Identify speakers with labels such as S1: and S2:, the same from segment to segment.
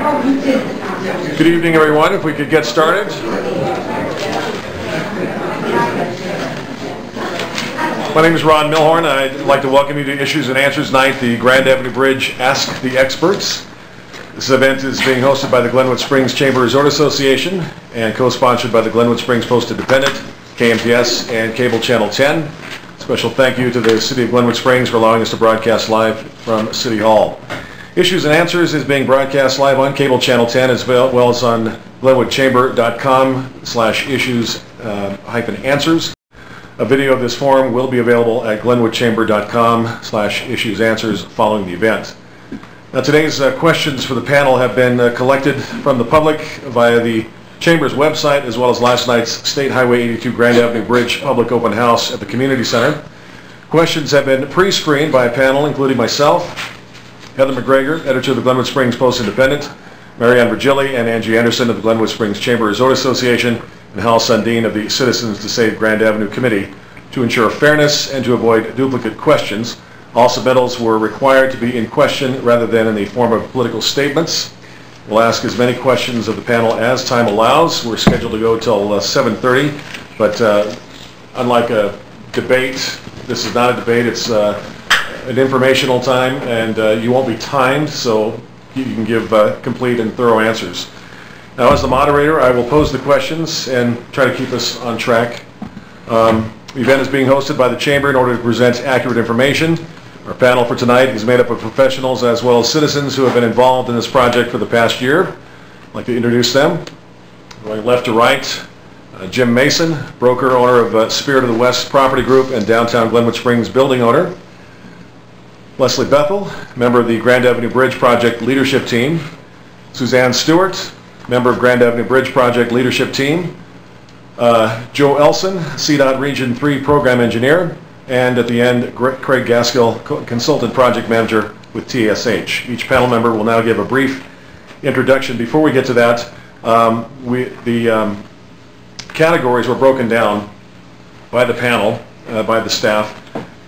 S1: Good evening, everyone. If we could get started. My name is Ron Milhorn. I'd like to welcome you to Issues and Answers Night, the Grand Avenue Bridge Ask the Experts. This event is being hosted by the Glenwood Springs Chamber Resort Association and co-sponsored by the Glenwood Springs Post-Independent, KMTS, and Cable Channel 10. Special thank you to the City of Glenwood Springs for allowing us to broadcast live from City Hall. Issues and Answers is being broadcast live on Cable Channel 10 as well as on glenwoodchamber.com/issues-answers. A video of this forum will be available at glenwoodchamber.com/issues-answers following the event. Now, today's questions for the panel have been collected from the public via the Chamber's website as well as last night's State Highway 82 Grand Avenue Bridge public open house at the Community Center. Questions have been pre-screened by a panel including myself, Heather McGregor, editor of the Glenwood Springs Post-Independent, Marianne Virgili and Angie Anderson of the Glenwood Springs Chamber Resort Association, and Hal Sundin of the Citizens to Save Grand Avenue Committee to ensure fairness and to avoid duplicate questions. All submittals were required to be in question rather than in the form of political statements. We'll ask as many questions of the panel as time allows. We're scheduled to go till 7:30, but unlike a debate, this is not a debate, it's an informational time, and you won't be timed, so you can give complete and thorough answers. Now, as the moderator, I will pose the questions and try to keep us on track. The event is being hosted by the Chamber in order to present accurate information. Our panel for tonight is made up of professionals as well as citizens who have been involved in this project for the past year. I'd like to introduce them. Going left to right, Jim Mason, broker, owner of Spirit of the West Property Group and downtown Glenwood Springs building owner. Leslie Bethel, member of the Grand Avenue Bridge Project Leadership Team. Suzanne Stewart, member of Grand Avenue Bridge Project Leadership Team. Joe Elsen, CDOT Region 3 Program Engineer. And at the end, Craig Gaskill, Consultant Project Manager with TSH. Each panel member will now give a brief introduction. Before we get to that, the categories were broken down by the panel, by the staff,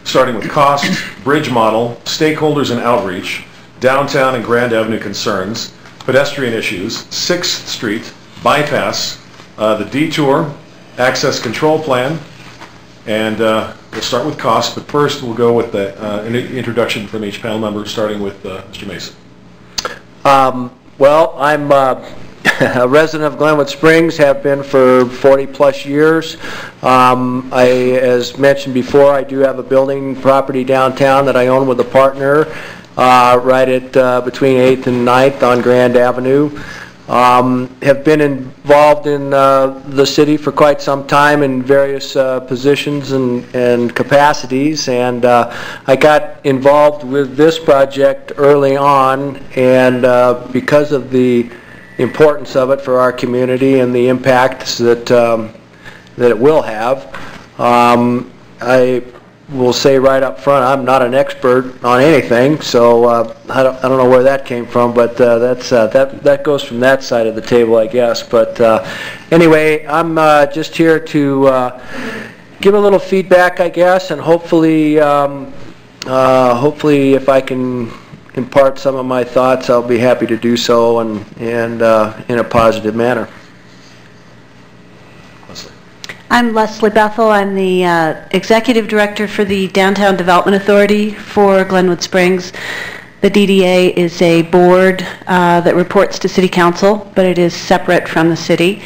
S1: starting with cost, bridge model, stakeholders and outreach, downtown and Grand Avenue concerns, pedestrian issues, 6th Street, bypass, the detour, access control plan, and we'll start with cost, but first we'll go with an introduction from each panel member, starting with Mr. Mason.
S2: Well, I'm a resident of Glenwood Springs, have been for 40 plus years. As mentioned before, I do have a building property downtown that I own with a partner right at between 8th and 9th on Grand Avenue. Have been involved in the city for quite some time in various positions and capacities, and I got involved with this project early on, and because of the importance of it for our community and the impacts that it will have, I will say right up front, I'm not an expert on anything, so I don't know where that came from, but that goes from that side of the table, I guess. But anyway, I'm just here to give a little feedback, I guess, and hopefully if I can impart some of my thoughts, I'll be happy to do so, and in a positive manner.
S3: I'm Leslie Bethel. I'm the Executive Director for the Downtown Development Authority for Glenwood Springs. The DDA is a board that reports to City Council, but it is separate from the city,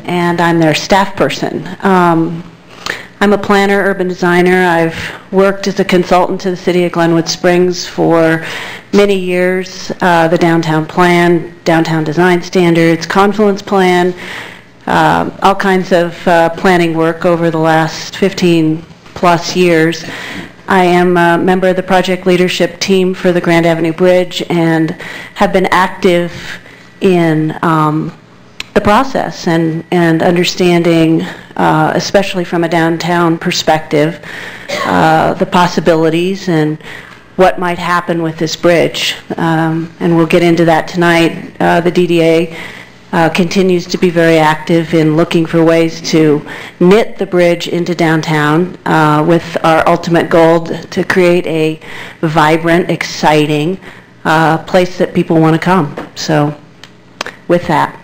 S3: and I'm their staff person. I'm a planner, urban designer. I've worked as a consultant to the City of Glenwood Springs for many years. The downtown plan, downtown design standards, confluence plan, all kinds of planning work over the last 15 plus years. I am a member of the project leadership team for the Grand Avenue Bridge and have been active in the process and understanding, especially from a downtown perspective, the possibilities and what might happen with this bridge. And we'll get into that tonight. The DDA continues to be very active in looking for ways to knit the bridge into downtown with our ultimate goal to create a vibrant, exciting place that people want to come. So with that.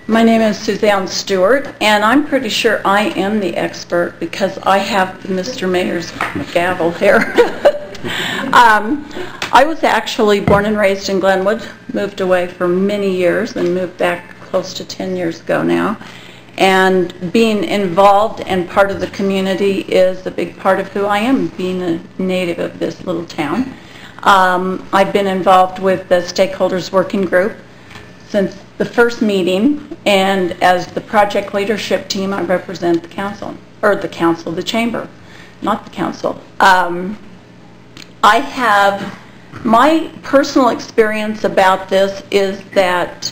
S4: My name is Suzanne Stewart, and I'm pretty sure I am the expert because I have Mr. Mayor's gavel here. I was actually born and raised in Glenwood, moved away for many years, and moved back close to 10 years ago now. And being involved and part of the community is a big part of who I am, being a native of this little town. I've been involved with the stakeholders working group since the first meeting, and as the project leadership team, I represent the council, or the chamber, not the council. I have, my personal experience about this is that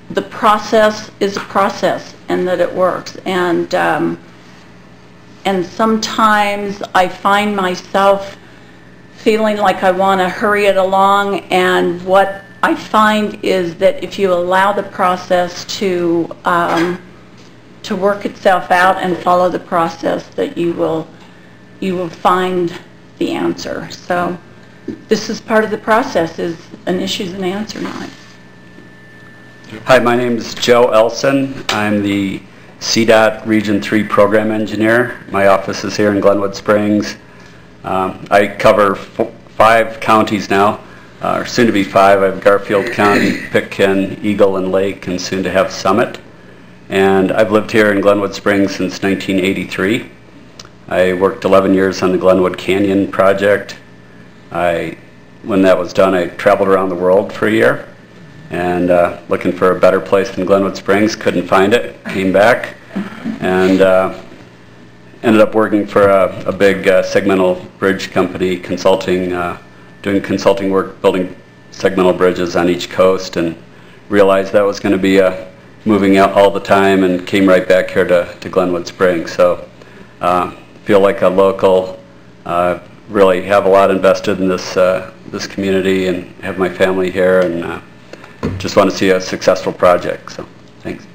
S4: the process is a process and that it works, and sometimes I find myself feeling like I want to hurry it along, and what I find is that if you allow the process to work itself out and follow the process, that you will find the answer. So this is part of the process, is an issues and answer night.
S5: Hi, my name is Joe Elsen. I'm the CDOT Region 3 Program Engineer. My office is here in Glenwood Springs. I cover 5 counties now, or soon to be 5. I have Garfield County, Pitkin, Eagle, and Lake, and soon to have Summit. And I've lived here in Glenwood Springs since 1983. I worked 11 years on the Glenwood Canyon project. When that was done, I traveled around the world for a year, and looking for a better place than Glenwood Springs, couldn't find it, came back, and ended up working for a big segmental bridge company, consulting, doing consulting work, building segmental bridges on each coast, and realized that was going to be moving out all the time, and came right back here to Glenwood Springs. So feel like a local, really have a lot invested in this community, and have my family here, and just want to see a successful project. So thanks.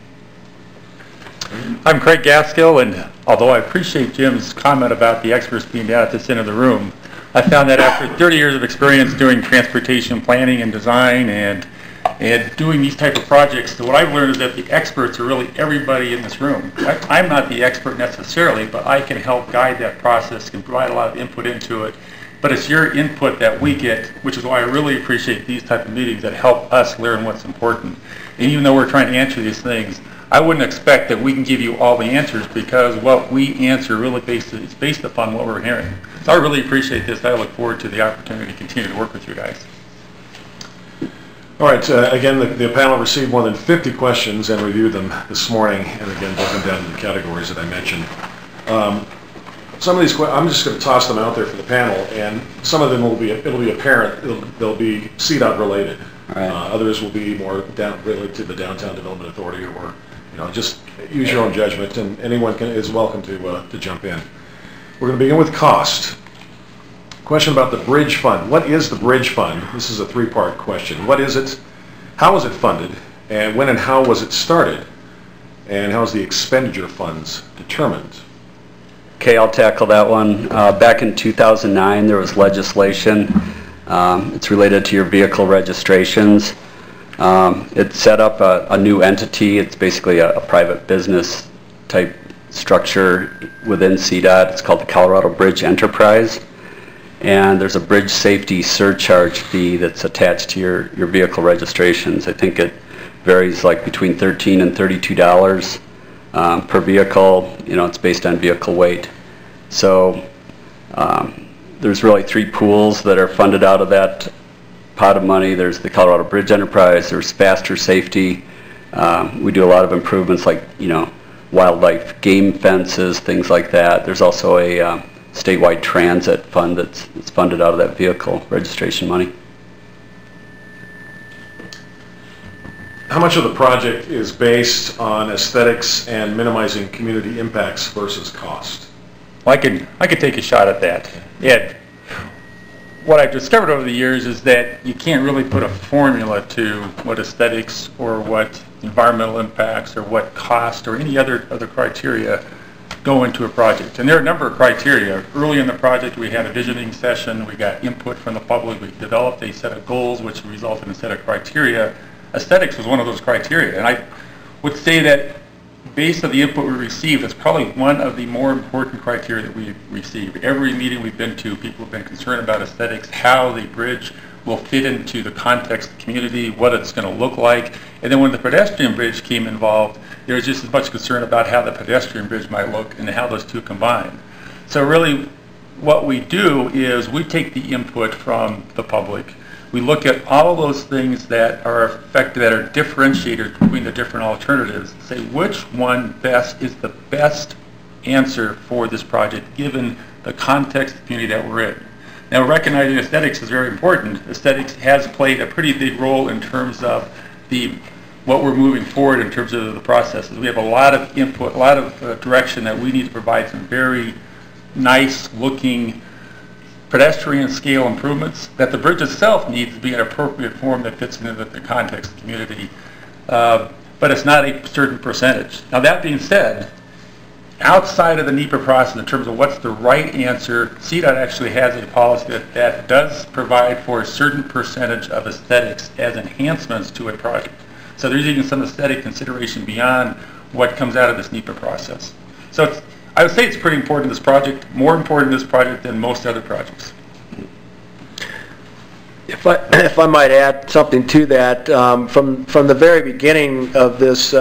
S6: I'm Craig Gaskill, and although I appreciate Jim's comment about the experts being down at this end of the room, I found that after 30 years of experience doing transportation planning and design and doing these type of projects, what I've learned is that the experts are really everybody in this room. I'm not the expert necessarily, but I can help guide that process, can provide a lot of input into it. But it's your input that we get, which is why I really appreciate these type of meetings that help us learn what's important. And even though we're trying to answer these things, I wouldn't expect that we can give you all the answers, because what we answer really is based upon what we're hearing. So I really appreciate this. I look forward to the opportunity to continue to work with you guys.
S1: All right, again, the panel received more than 50 questions and reviewed them this morning, and again, broke them down into the categories that I mentioned. Some of these, I'm just going to toss them out there for the panel, and some of them it'll be apparent, they'll be CDOT related.
S5: Right.
S1: Others will be more related to the Downtown Development Authority, or just use your own judgment, and anyone is welcome to jump in. We're going to begin with cost. Question about the bridge fund. What is the bridge fund? This is a 3-part question. What is it? How was it funded? And when and how was it started? And how is the expenditure funds determined?
S5: Okay, I'll tackle that one. Back in 2009, there was legislation. It's related to your vehicle registrations. It set up a new entity. It's basically a private business type structure within CDOT. It's called the Colorado Bridge Enterprise. And there's a bridge safety surcharge fee that's attached to your vehicle registrations. I think it varies like between $13 and $32 per vehicle. It's based on vehicle weight. So there's really 3 pools that are funded out of that pot of money. There's the Colorado Bridge Enterprise, there's faster safety. We do a lot of improvements like, wildlife game fences, things like that. There's also a statewide transit fund that's funded out of that vehicle registration money.
S1: How much of the project is based on aesthetics and minimizing community impacts versus cost?
S6: Well, I could take a shot at that. What I've discovered over the years is that you can't really put a formula to what aesthetics or what environmental impacts or what cost or any other criteria go into a project. And there are a number of criteria. Early in the project, we had a visioning session. We got input from the public. We developed a set of goals, which resulted in a set of criteria. aesthetics was one of those criteria. And I would say that based on the input we received, it's probably one of the more important criteria that we received. Every meeting we've been to, people have been concerned about aesthetics, how the bridge will fit into the context of the community, what it's going to look like. And then when the pedestrian bridge came involved, there was just as much concern about how the pedestrian bridge might look and how those two combine. So really what we do is we take the input from the public. We look at all of those things that are affected, that are differentiators between the different alternatives, say which one best is the best answer for this project given the context of the community that we're in. Now, recognizing aesthetics is very important. Aesthetics has played a pretty big role in terms of what we're moving forward in terms of the processes. We have a lot of input, a lot of direction that we need to provide some very nice looking pedestrian scale improvements that the bridge itself needs to be an appropriate form that fits into the context of the community. But it's not a certain percentage. Now, that being said, outside of the NEPA process in terms of what's the right answer, CDOT actually has a policy that does provide for a certain percentage of aesthetics as enhancements to a project. So there's even some aesthetic consideration beyond what comes out of this NEPA process. So I would say it's pretty important, this project, more important this project than most other projects.
S2: If I might add something to that, from the very beginning of this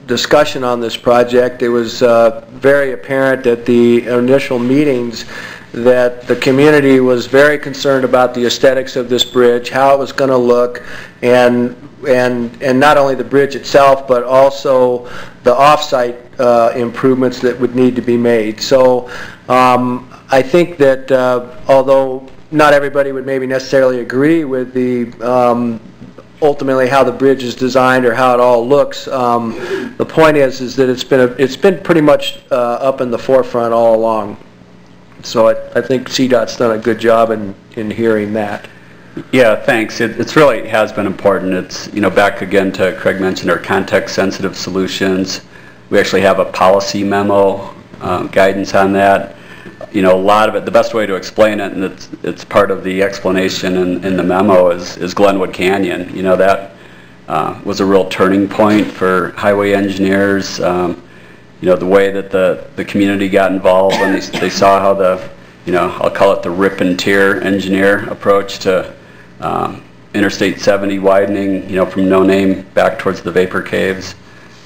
S2: discussion on this project, it was very apparent at the initial meetings that the community was very concerned about the aesthetics of this bridge, how it was going to look, and not only the bridge itself, but also the off-site improvements that would need to be made. So I think that although not everybody would maybe necessarily agree with the ultimately how the bridge is designed or how it all looks, the point is that it's been pretty much up in the forefront all along. So I think CDOT's done a good job in hearing that.
S5: Yeah, thanks. It's really has been important. It's, back again to Craig mentioned our context-sensitive solutions. We actually have a policy memo, guidance on that. A lot of it, the best way to explain it, and it's part of the explanation in the memo, is Glenwood Canyon. That was a real turning point for highway engineers. The way that the community got involved when they saw how I'll call it the rip and tear engineer approach to Interstate 70 widening, from No Name back towards the Vapor Caves,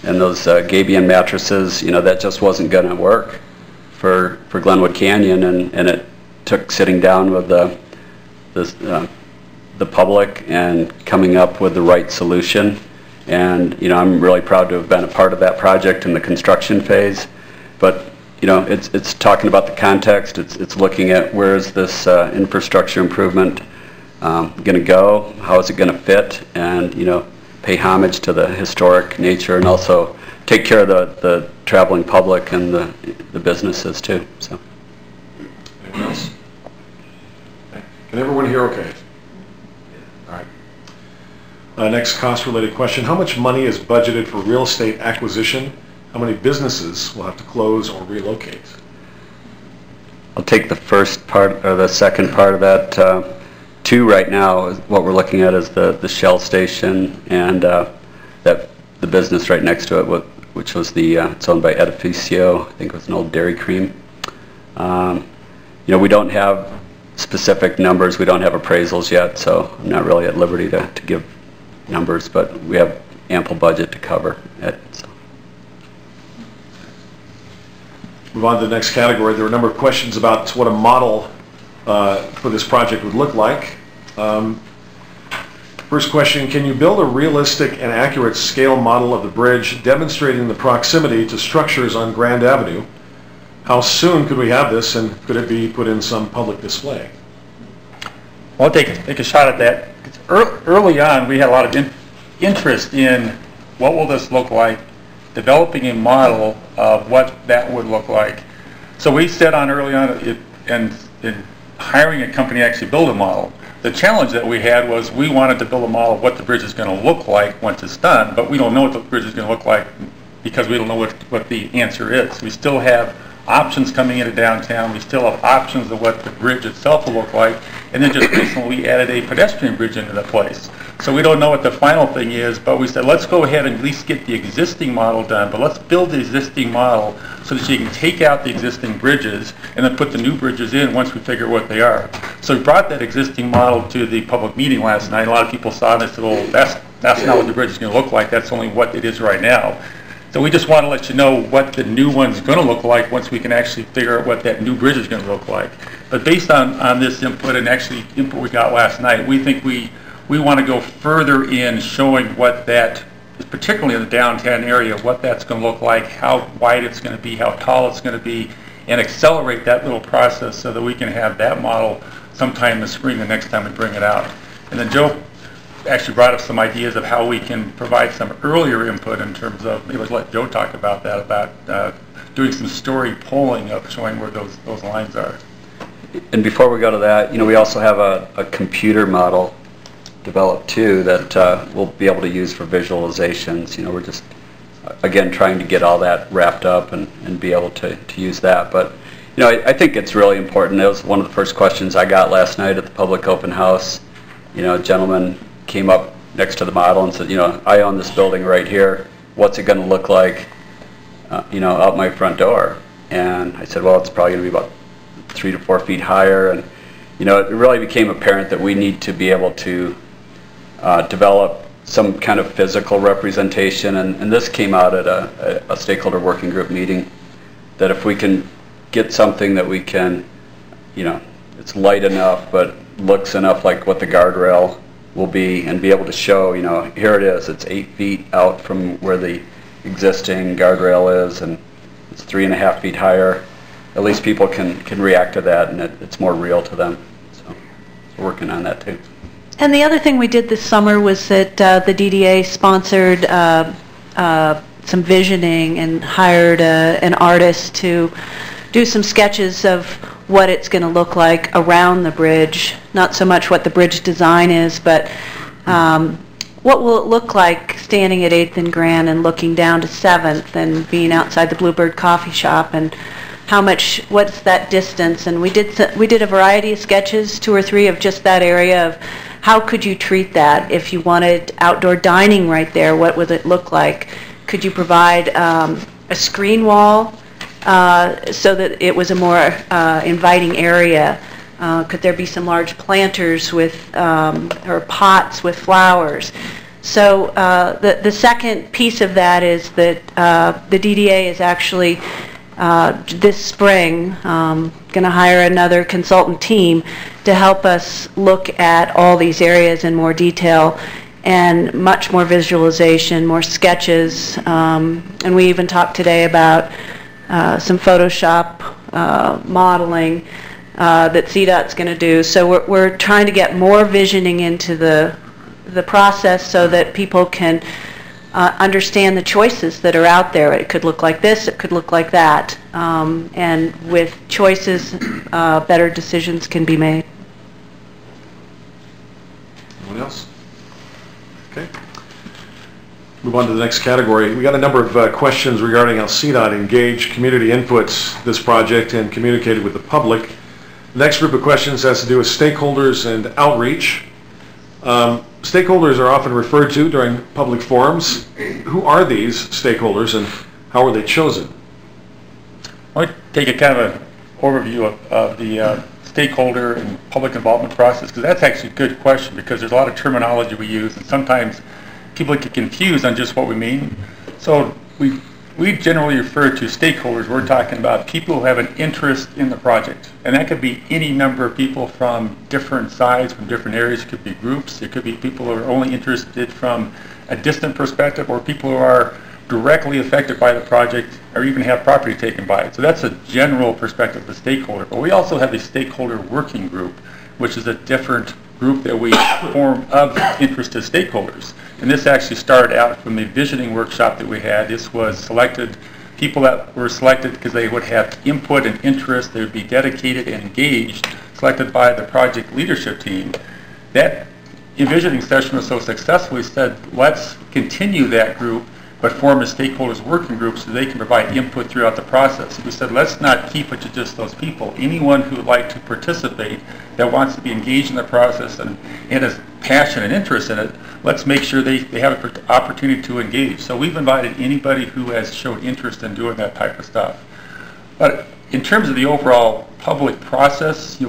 S5: and those Gabion mattresses, that just wasn't going to work for Glenwood Canyon, and it took sitting down with the public and coming up with the right solution. And I'm really proud to have been a part of that project in the construction phase. But it's talking about the context. It's looking at where is this infrastructure improvement going to go? How is it going to fit? And pay homage to the historic nature, and also take care of the traveling public and the businesses too. So.
S1: Anyone else? Can everyone hear okay? All right. Next cost-related question. How much money is budgeted for real estate acquisition? How many businesses will have to close or relocate?
S5: I'll take the first part or the second part of that. Two right now, what we're looking at is the Shell station and that the business right next to it, which was it's owned by Edificio. I think it was an old Dairy Cream. We don't have specific numbers. We don't have appraisals yet, so I'm not really at liberty to give numbers, but we have ample budget to cover it. So.
S1: Move on to the next category. There were a number of questions about what a model for this project would look like. First question, can you build a realistic and accurate scale model of the bridge demonstrating the proximity to structures on Grand Avenue? How soon could we have this, and could it be put in some public display?
S6: Well, I'll take a shot at that. Early on, we had a lot of interest in what will this look like, developing a model of what that would look like. So we set on early on and hiring a company to actually build a model. The challenge that we had was we wanted to build a model of what the bridge is going to look like once it's done, but we don't know what the bridge is going to look like because we don't know what the answer is. We still have options coming into downtown. We still have options of what the bridge itself will look like. And then just recently we added a pedestrian bridge into the place. So we don't know what the final thing is, but we said let's go ahead and at least get the existing model done, but let's build the existing model so that you can take out the existing bridges and then put the new bridges in once we figure what they are. So we brought that existing model to the public meeting last night. A lot of people saw it and said, well, that's not what the bridge is going to look like. That's only what it is right now. So we just want to let you know what the new one's going to look like once we can actually figure out what that new bridge is going to look like. But based on this input and actually input we got last night, we think we want to go further in showing what that, particularly in the downtown area, what that's going to look like, how wide it's going to be, how tall it's going to be, and accelerate that little process so that we can have that model sometime in the spring the next time we bring it out. And then Joe actually brought up some ideas of how we can provide some earlier input in terms of, maybe let's let Joe talk about that, about doing some story polling of showing where those lines are.
S5: And before we go to that, we also have a computer model developed too that we'll be able to use for visualizations. We're just, again, trying to get all that wrapped up and be able to use that. But, I think it's really important. That was one of the first questions I got last night at the public open house. A gentleman came up next to the model and said, I own this building right here. What's it going to look like, out my front door? And I said, well, it's probably going to be about 3 to 4 feet higher. And, it really became apparent that we need to be able to develop some kind of physical representation. And this came out at a stakeholder working group meeting, that if we can get something that we can, it's light enough but looks enough like what the guardrail will be, and be able to show, here it is, it's 8 feet out from where the existing guardrail is, and it's 3.5 feet higher. At least people can react to that, and it's more real to them. So we're working on that too.
S3: And the other thing we did this summer was that the DDA sponsored some visioning and hired an artist to do some sketches of what it's going to look like around the bridge. Not so much what the bridge design is, but what will it look like standing at 8th and Grand and looking down to 7th and being outside the Bluebird Coffee Shop, and what's that distance? And we did a variety of sketches, 2 or 3 of just that area of how could you treat that. If you wanted outdoor dining right there, what would it look like? Could you provide a screen wall so that it was a more inviting area? Could there be some large planters with or pots with flowers? So the second piece of that is that the DDA is actually this spring going to hire another consultant team to help us look at all these areas in more detail and much more visualization, more sketches, and we even talked today about some Photoshop modeling that CDOT's going to do. So we're trying to get more visioning into the process so that people can understand the choices that are out there. It could look like this, it could look like that, and with choices, better decisions can be made.
S1: Anyone else? Okay. Move on to the next category. We got a number of questions regarding how CDOT engaged community inputs this project and communicated with the public. The next group of questions has to do with stakeholders and outreach. Stakeholders are often referred to during public forums. Who are these stakeholders and how are they chosen?
S6: I want to take a kind of an overview of the stakeholder and public involvement process, because that's actually a good question, because there's a lot of terminology we use and sometimes people get confused on just what we mean. So we generally refer to stakeholders. We're talking about people who have an interest in the project, and that could be any number of people from different sides, from different areas. It could be groups. It could be people who are only interested from a distant perspective, or people who are directly affected by the project or even have property taken by it. So that's a general perspective of the stakeholder. But we also have a stakeholder working group, which is a different group that we form of interested stakeholders. And this actually started out from the visioning workshop that we had. This was selected, people that were selected because they would have input and interest, they would be dedicated and engaged, selected by the project leadership team. That envisioning session was so successful, we said, let's continue that group but form a stakeholders working group so they can provide input throughout the process. We said, let's not keep it to just those people. Anyone who would like to participate, that wants to be engaged in the process and has passion and interest in it, let's make sure they have an opportunity to engage. So we've invited anybody who has showed interest in doing that type of stuff. But in terms of the overall public process,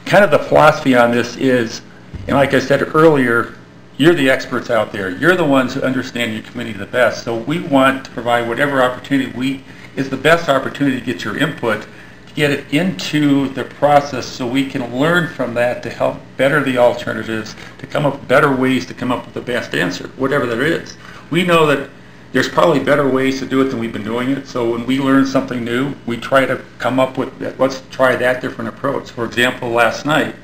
S6: kind of the philosophy on this is, and like I said earlier, you're the experts out there. You're the ones who understand your community the best. So we want to provide whatever opportunity is the best opportunity to get your input, to get it into the process so we can learn from that to help better the alternatives, to come up with better ways to come up with the best answer, whatever there is. We know that there's probably better ways to do it than we've been doing it. So when we learn something new, we try to come up with, let's try that different approach. For example, last night,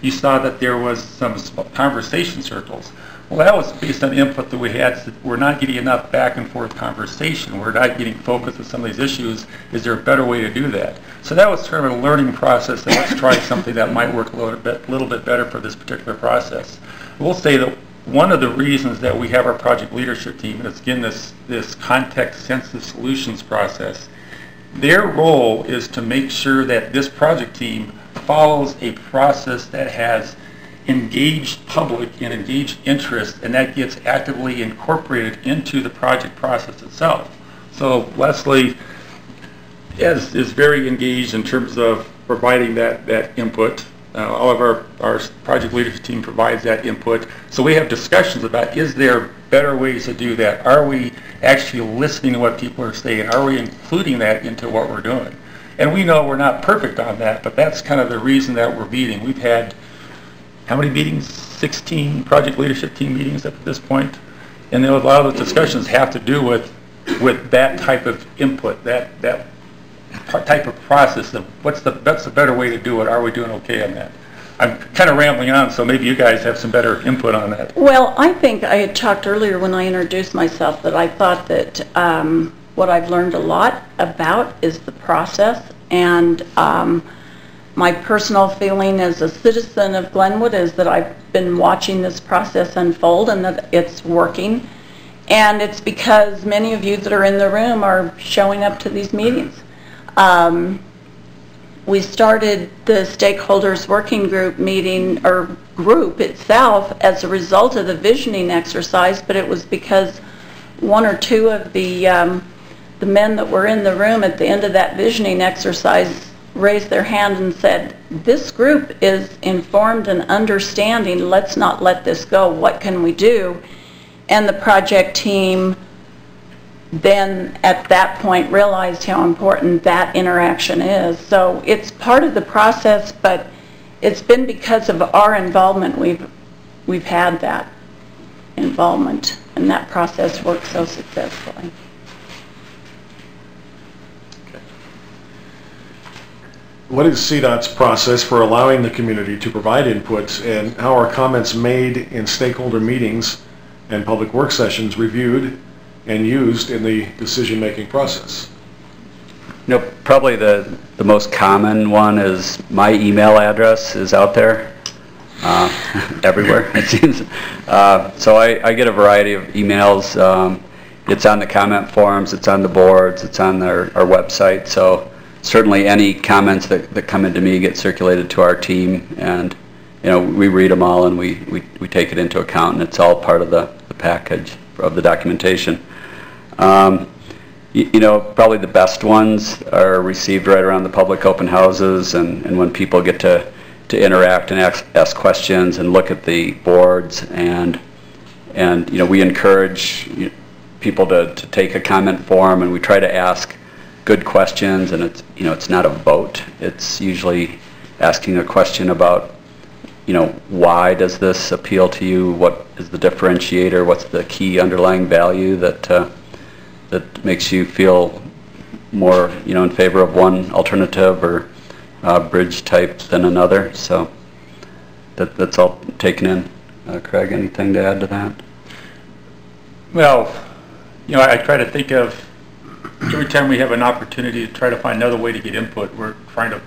S6: you saw that there was some conversation circles. Well, that was based on input that we had. We're not getting enough back and forth conversation. We're not getting focused on some of these issues. Is there a better way to do that? So that was sort of a learning process that let's try something that might work a little bit better for this particular process. We'll say that one of the reasons that we have our project leadership team, and it's again this context-sensitive solutions process, their role is to make sure that this project team follows a process that has engaged public and engaged interest, and that gets actively incorporated into the project process itself. So Leslie is very engaged in terms of providing that input. All of our project leadership team provides that input. So we have discussions about, is there better ways to do that? Are we actually listening to what people are saying? Are we including that into what we're doing? And we know we're not perfect on that, but that's kind of the reason that we're meeting. We've had, how many meetings? 16 project leadership team meetings up at this point. And then a lot of those discussions have to do with that type of input, that type of process of what's the better way to do it? Are we doing okay on that? I'm kind of rambling on, so maybe you guys have some better input on that.
S4: Well, I think I had talked earlier when I introduced myself that I thought that what I've learned a lot about is the process, and my personal feeling as a citizen of Glenwood is that I've been watching this process unfold and that it's working. And it's because many of you that are in the room are showing up to these meetings. We started the stakeholders working group meeting, or group itself, as a result of the visioning exercise, but it was because one or two of the men that were in the room at the end of that visioning exercise raised their hand and said, this group is informed and understanding, let's not let this go, what can we do? And the project team then at that point realized how important that interaction is. So it's part of the process, but it's been because of our involvement we've had that involvement, and that process worked so successfully.
S1: What is CDOT's process for allowing the community to provide input, and how are comments made in stakeholder meetings and public work sessions reviewed and used in the decision-making process?
S5: You know, probably the most common one is my email address is out there everywhere, it seems. So I get a variety of emails. It's on the comment forums, it's on the boards, it's on our website. So certainly any comments that come into me get circulated to our team, and you know, we read them all and we take it into account, and it's all part of the package of the documentation. You know, probably the best ones are received right around the public open houses, and when people get to interact and ask questions and look at the boards, and you know, we encourage people to take a comment form, and we try to ask good questions, and it's not a vote. It's usually asking a question about, you know, why does this appeal to you? What is the differentiator? What's the key underlying value that makes you feel more, you know, in favor of one alternative or bridge type than another? So that's all taken in. Craig, anything to add to that?
S6: Well, you know, I try to think of every time we have an opportunity to try to find another way to get input, we're trying to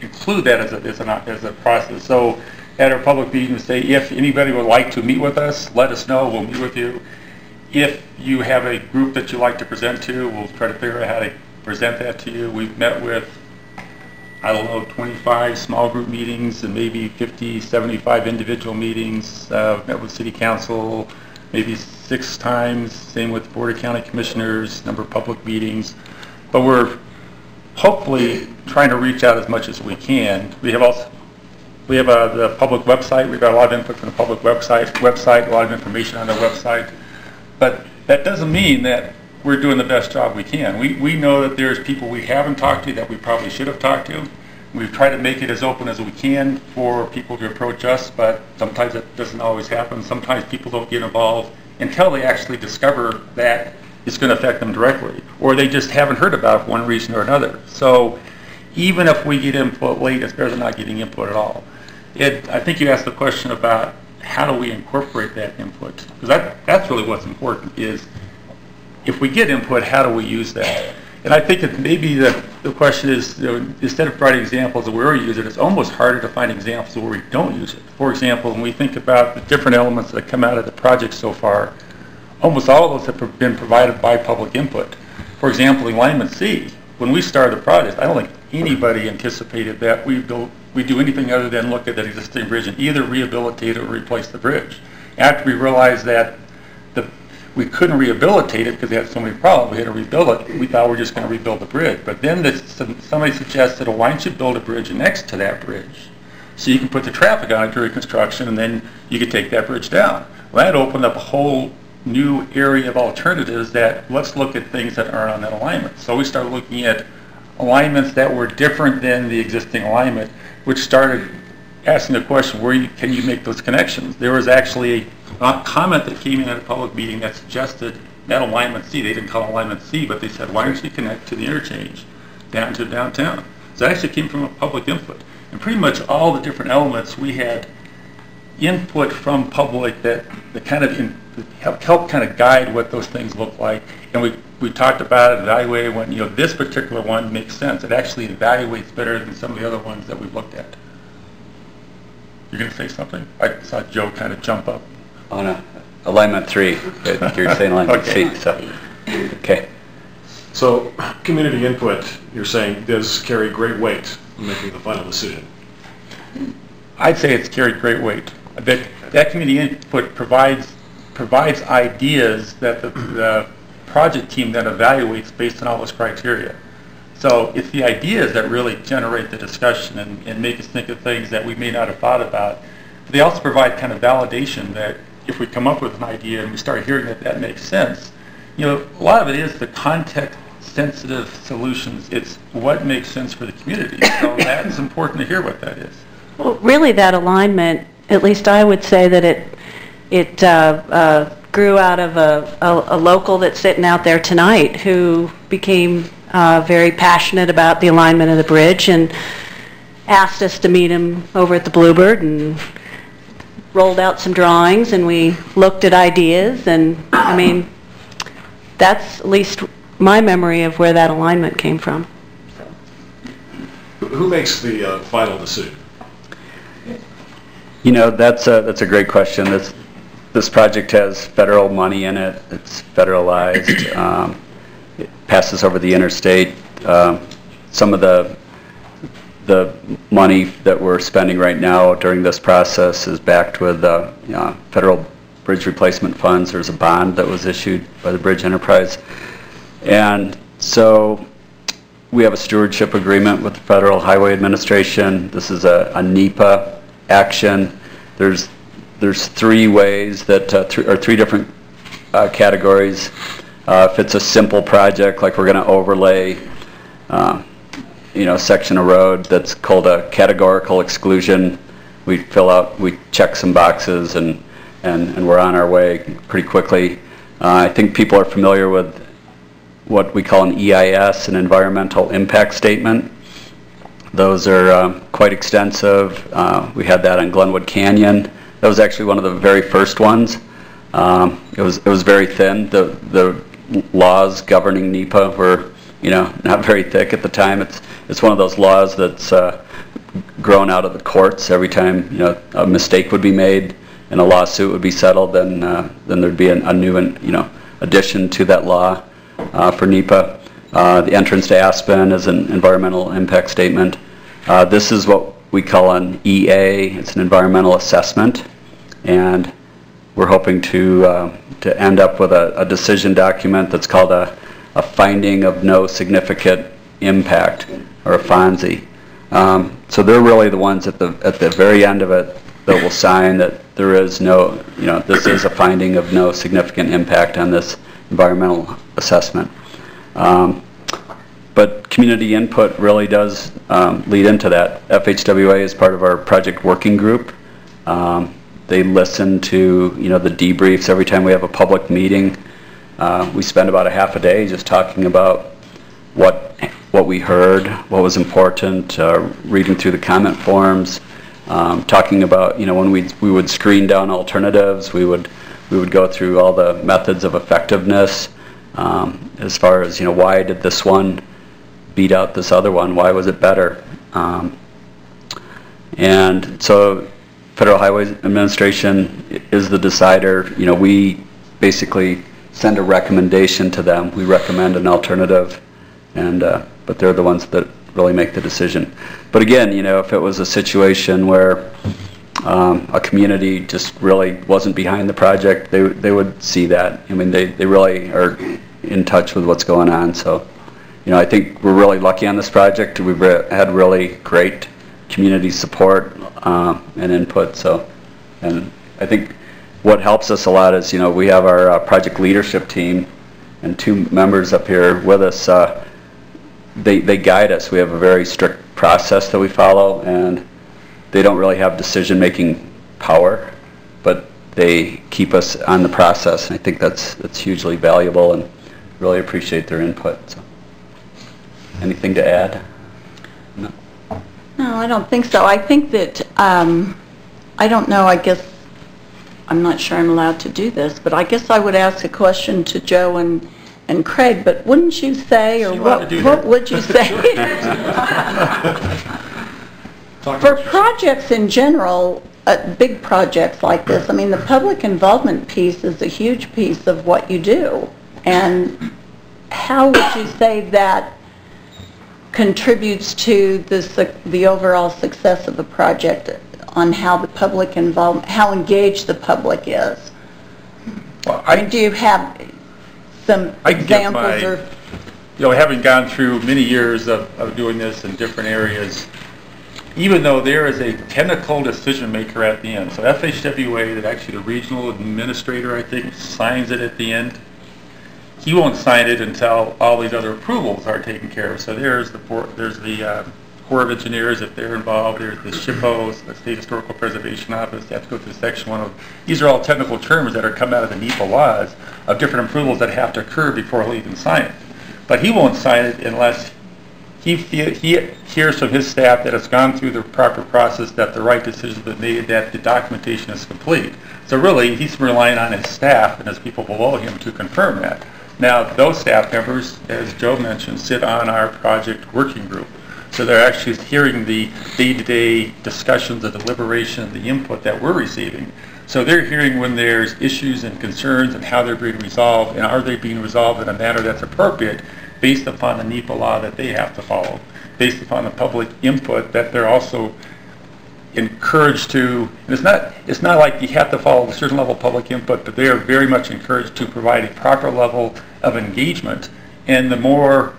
S6: include that as a process. So at our public meeting, we say, if anybody would like to meet with us, let us know, we'll meet with you. if you have a group that you like to present to, we'll try to figure out how to present that to you. We've met with, I don't know, 25 small group meetings and maybe 50, 75 individual meetings. Met with City Council maybe 6 times, same with Board of County Commissioners, number of public meetings. But we're hopefully trying to reach out as much as we can. We have the public website. We've got a lot of input from the public website, a lot of information on the website. But that doesn't mean that we're doing the best job we can. We know that there's people we haven't talked to that we probably should have talked to. We've tried to make it as open as we can for people to approach us, but sometimes that doesn't always happen. Sometimes people don't get involved until they actually discover that it's going to affect them directly, or they just haven't heard about it for one reason or another. So even if we get input late, it's better than not getting input at all. I think you asked the question about how do we incorporate that input, because that's really what's important, is if we get input, how do we use that? And I think that maybe the question is, instead of providing examples of where we use it, it's almost harder to find examples of where we don't use it. For example, when we think about the different elements that come out of the project so far, almost all of those have been provided by public input. For example, Alignment C, when we started the project, I don't think anybody anticipated that we do anything other than look at that existing bridge and either rehabilitate or replace the bridge. After we realized that we couldn't rehabilitate it because we had so many problems, we had to rebuild it, we thought we were just going to rebuild the bridge. But then somebody suggested, well, why don't you build a bridge next to that bridge? So you can put the traffic on it during construction, and then you could take that bridge down. Well, that opened up a whole new area of alternatives that let's look at things that aren't on that alignment. So we started looking at alignments that were different than the existing alignment, which started asking the question, can you make those connections? There was actually a comment that came in at a public meeting that suggested that Alignment C, they didn't call it Alignment C, but they said, why don't you connect to the interchange down to downtown? So that actually came from a public input. And pretty much all the different elements, we had input from public that kind of helped kind of guide what those things look like. And we talked about it, evaluated when, this particular one makes sense. It actually evaluates better than some of the other ones that we've looked at. You're going to say something? I saw Joe kind of jump up.
S5: On Alignment 3. You're saying Alignment
S6: Okay.
S5: C. So, okay.
S1: So community input, you're saying, does carry great weight in making the final decision?
S6: I'd say it's carried great weight. That community input provides ideas that the project team then evaluates based on all those criteria. So it's the ideas that really generate the discussion and make us think of things that we may not have thought about. But they also provide kind of validation that if we come up with an idea and we start hearing that makes sense, a lot of it is the context-sensitive solutions. It's what makes sense for the community. So that's important to hear what that is.
S3: Well, really that alignment, at least I would say that it grew out of a local that's sitting out there tonight who became very passionate about the alignment of the bridge and asked us to meet him over at the Bluebird and rolled out some drawings and we looked at ideas, and I mean, that's at least my memory of where that alignment came from.
S1: Who makes the final decision?
S5: That's a great question. This project has federal money in it. It's federalized. It passes over the interstate. Some of the money that we're spending right now during this process is backed with federal bridge replacement funds. There's a bond that was issued by the Bridge Enterprise. And so we have a stewardship agreement with the Federal Highway Administration. This is a NEPA action. There's 3 ways that, three different categories. If it's a simple project, like we're going to overlay section of road that's called a categorical exclusion, we check some boxes and we're on our way pretty quickly. I think people are familiar with what we call an EIS, an environmental impact statement. Those are quite extensive. We had that on Glenwood Canyon. That was actually one of the very first ones. It was very thin. The laws governing NEPA were not very thick at the time. It's one of those laws that's grown out of the courts. Every time a mistake would be made, and a lawsuit would be settled, then there'd be a new addition to that law for NEPA. The entrance to Aspen is an environmental impact statement. This is what we call an EA. It's an environmental assessment, and we're hoping to end up with a decision document that's called a finding of no significant impact, or a FONSI. So they're really the ones at the very end of it that will sign that there is no, this is a finding of no significant impact on this environmental assessment. But community input really does lead into that. FHWA is part of our project working group. They listen to the debriefs every time we have a public meeting. We spend about a half a day just talking about what we heard, what was important, reading through the comment forms, talking about when we would screen down alternatives, we would go through all the methods of effectiveness, as far as why did this one beat out this other one, why was it better, and so Federal Highway Administration is the decider. We basically send a recommendation to them. We recommend an alternative, and but they're the ones that really make the decision. But again, if it was a situation where a community just really wasn't behind the project, they would see that. I mean, they really are in touch with what's going on. So, I think we're really lucky on this project. We've had really great community support and input. So, and I think what helps us a lot is, we have our project leadership team and 2 members up here with us. They guide us. We have a very strict process that we follow, and they don't really have decision-making power, but they keep us on the process. And I think that's hugely valuable, and really appreciate their input. So, anything to add? No.
S4: No, I don't think so. I think that, I don't know, I guess, I'm not sure I'm allowed to do this, but I guess I would ask a question to Joe and Craig, but wouldn't you say, or what would you say? For projects in general, big projects like this, I mean, the public involvement piece is a huge piece of what you do. And how would you say that contributes to the overall success of the project, on how the public involvement, how engaged the public is?
S6: Well,
S4: I mean, do you have some examples?
S6: Having gone through many years of doing this in different areas, even though there is a technical decision maker at the end, so FHWA, that actually the regional administrator, I think, signs it at the end, he won't sign it until all these other approvals are taken care of. So there's the Corps of Engineers, if they're involved, there's the SHPO, the State Historical Preservation Office. They have to go through Section 1 of, these are all technical terms that are come out of the NEPA laws of different approvals that have to occur before he'll even sign it. But he won't sign it unless he hears from his staff that it's gone through the proper process, that the right decision has been made, that the documentation is complete. So really, he's relying on his staff and his people below him to confirm that. Now, those staff members, as Joe mentioned, sit on our project working group. So they're actually hearing the day-to-day discussions, the deliberation, the input that we're receiving. So they're hearing when there's issues and concerns and how they're being resolved, and are they being resolved in a manner that's appropriate based upon the NEPA law that they have to follow, based upon the public input that they're also encouraged to. And it's not like you have to follow a certain level of public input, but they are very much encouraged to provide a proper level of engagement. And the more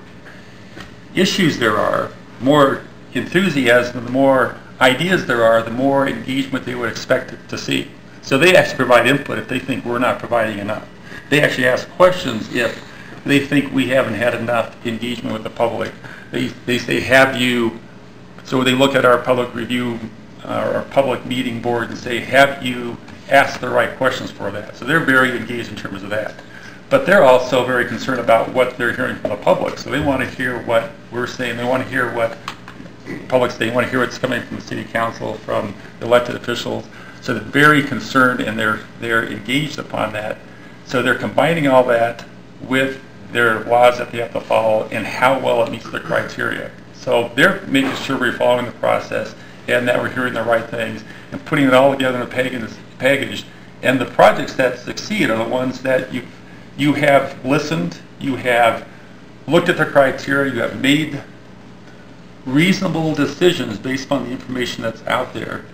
S6: issues there are, more enthusiasm, the more ideas there are, the more engagement they would expect to see. So they actually provide input if they think we're not providing enough. They actually ask questions if they think we haven't had enough engagement with the public. They say, have you, so they look at our public review, our public meeting board, and say, have you asked the right questions for that? So they're very engaged in terms of that. But they're also very concerned about what they're hearing from the public. So they want to hear what we're saying. They want to hear what public say. They want to hear what's coming from the city council, from the elected officials. So they're very concerned, and they're engaged upon that. So they're combining all that with their laws that they have to follow and how well it meets the criteria. So they're making sure we're following the process and that we're hearing the right things and putting it all together in a package. And the projects that succeed are the ones that you have listened, you have looked at the criteria, you have made reasonable decisions based on the information that's out there,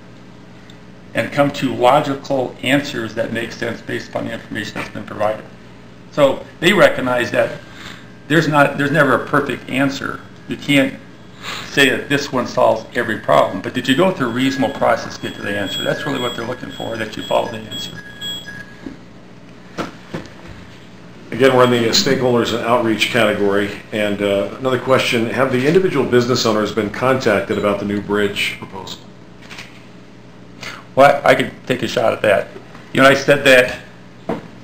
S6: and come to logical answers that make sense based upon the information that's been provided. So they recognize that there's never a perfect answer. You can't say that this one solves every problem, but did you go through a reasonable process to get to the answer? That's really what they're looking for, that you follow the answer.
S1: Again, we're in the stakeholders and outreach category, and another question, have the individual business owners been contacted about the new bridge proposal?
S6: Well, I could take a shot at that. You know, I said that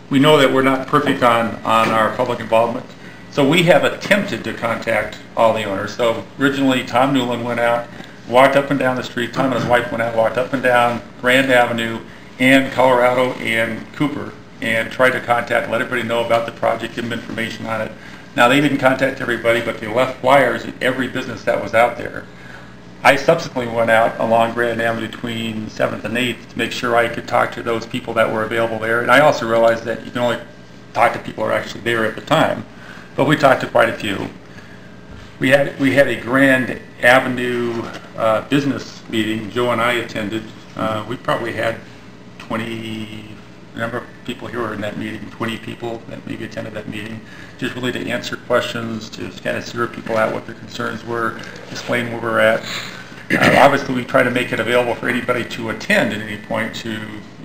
S6: we know that we're not perfect on our public involvement. So we have attempted to contact all the owners. So originally Tom Newland went out, walked up and down the street. Tom and his wife went out, walked up and down Grand Avenue and Colorado and Cooper and tried to contact, let everybody know about the project, give them information on it. Now they didn't contact everybody, but they left flyers at every business that was out there. I subsequently went out along Grand Avenue between 7th and 8th to make sure I could talk to those people that were available there. And I also realized that you can only talk to people who are actually there at the time. But we talked to quite a few. We had a Grand Avenue business meeting. Joe and I attended. We probably had 20, number of people here were in that meeting, 20 people that maybe attended that meeting, just really to answer questions, to kind of hear people out what their concerns were, explain where we're at. Obviously, we try to make it available for anybody to attend at any point to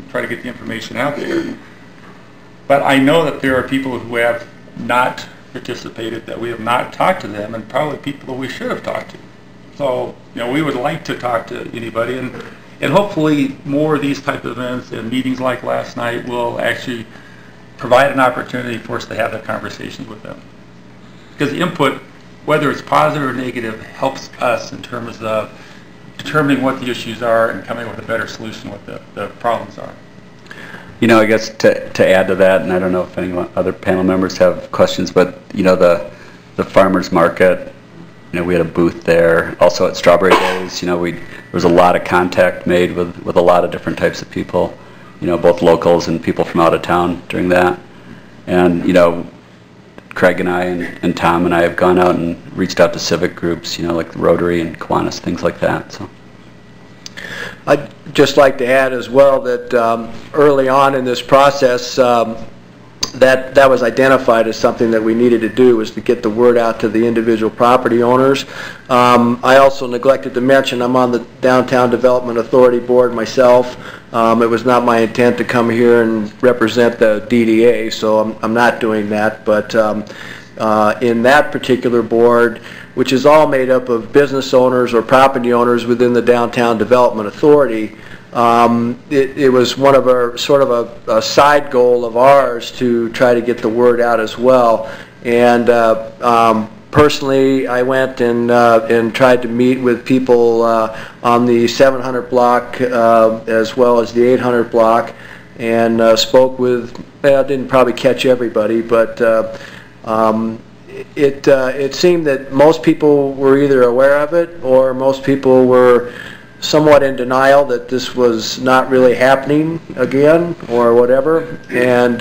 S6: try to get the information out there. But I know that there are people who have not participated, that we have not talked to them, and probably people that we should have talked to. So, you know, we would like to talk to anybody, and hopefully more of these type of events and meetings like last night will actually provide an opportunity for us to have that conversation with them. Because the input, whether it's positive or negative, helps us in terms of determining what the issues are and coming up with a better solution what the problems are.
S5: You know, I guess to add to that, and I don't know if any other panel members have questions, but you know, the farmers market, you know, we had a booth there. Also at Strawberry Days, you know, there was a lot of contact made with a lot of different types of people, you know, both locals and people from out of town during that. And you know, Craig and I and Tom and I have gone out and reached out to civic groups, you know, like the Rotary and Kiwanis, things like that. So.
S2: I'd just like to add as well that early on in this process, that was identified as something that we needed to do, was to get the word out to the individual property owners. I also neglected to mention I'm on the Downtown Development Authority Board myself. It was not my intent to come here and represent the DDA, so I'm not doing that. But in that particular board, which is all made up of business owners or property owners within the Downtown Development Authority, it was one of our sort of a side goal of ours to try to get the word out as well. And personally, I went and tried to meet with people on the 700 block as well as the 800 block, and spoke with, well, I didn't probably catch everybody, but it seemed that most people were either aware of it or most people were somewhat in denial that this was not really happening again or whatever. And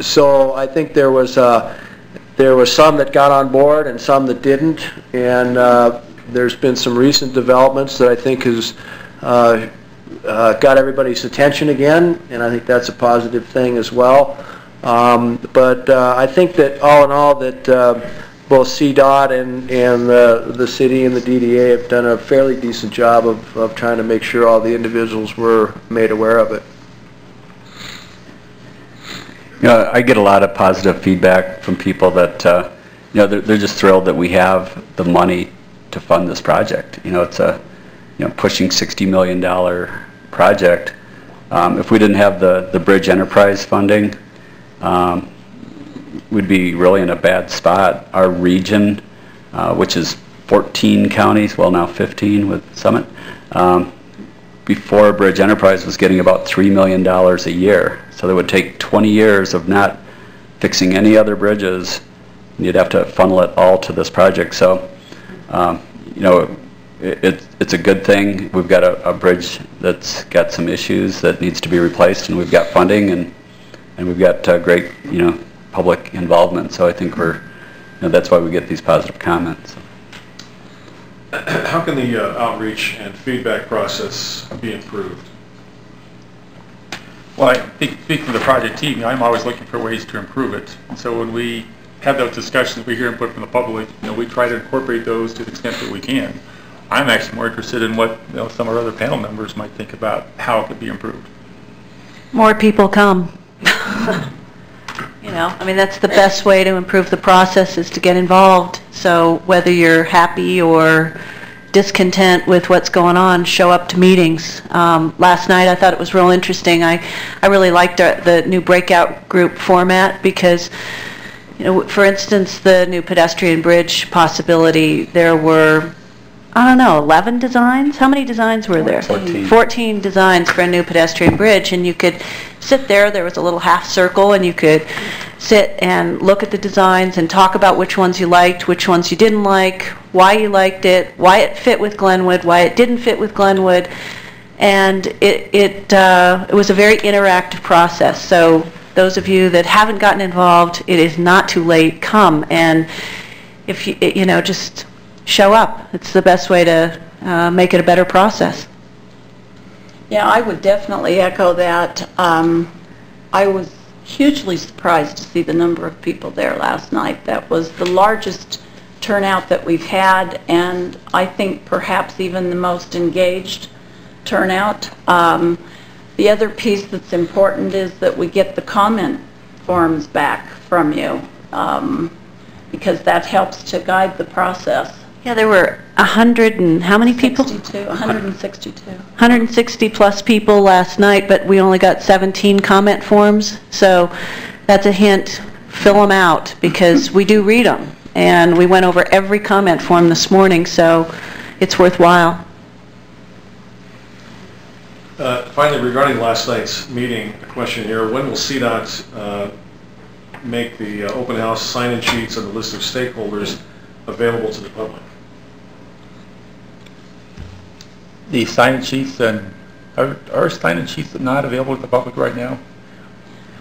S2: so I think there was some that got on board and some that didn't. And there's been some recent developments that I think has got everybody's attention again, and I think that's a positive thing as well. But I think that all in all that both CDOT and the city and the DDA have done a fairly decent job of trying to make sure all the individuals were made aware of it.
S5: You know, I get a lot of positive feedback from people that you know, they're just thrilled that we have the money to fund this project. You know, it's a pushing $60 million project. If we didn't have the bridge enterprise funding, we'd be really in a bad spot. Our region, which is 14 counties, well now 15 with Summit, before Bridge Enterprise was getting about $3 million a year. So that would take 20 years of not fixing any other bridges, and you'd have to funnel it all to this project. So, you know, it's a good thing. We've got a bridge that's got some issues that needs to be replaced, and we've got funding, and we've got great, public involvement. So I think that's why we get these positive comments.
S1: How can the outreach and feedback process be improved?
S6: Well, I think speaking for the project team, I'm always looking for ways to improve it. And so when we have those discussions, we hear input from the public, we try to incorporate those to the extent that we can. I'm actually more interested in what some of our other panel members might think about how it could be improved.
S3: More people come. That's the best way to improve the process, is to get involved. So whether you're happy or discontent with what's going on, show up to meetings. Last night I thought it was real interesting. I really liked the new breakout group format because, for instance, the new pedestrian bridge possibility, there were, 11 designs? How many designs were there? 14 designs for a new pedestrian bridge, and you could sit there. There was a little half circle, and you could sit and look at the designs and talk about which ones you liked, which ones you didn't like, why you liked it, why it fit with Glenwood, why it didn't fit with Glenwood, and it was a very interactive process. So those of you that haven't gotten involved, it is not too late. Come, and if you just show up. It's the best way to make it a better process.
S4: Yeah, I would definitely echo that. I was hugely surprised to see the number of people there last night. That was the largest turnout that we've had, and I think perhaps even the most engaged turnout. The other piece that's important is that we get the comment forms back from you, because that helps to guide the process.
S3: Yeah, there were 100 and how many people?
S4: 162.
S3: 160 plus people last night, but we only got 17 comment forms. So that's a hint. Fill them out, because we do read them. And we went over every comment form this morning, so it's worthwhile.
S1: Finally, regarding last night's meeting, a question here. When will CDOT make the open house sign-in sheets and the list of stakeholders available to the public?
S6: The sign-in sheets, and are sign-in sheets not available to the public right now?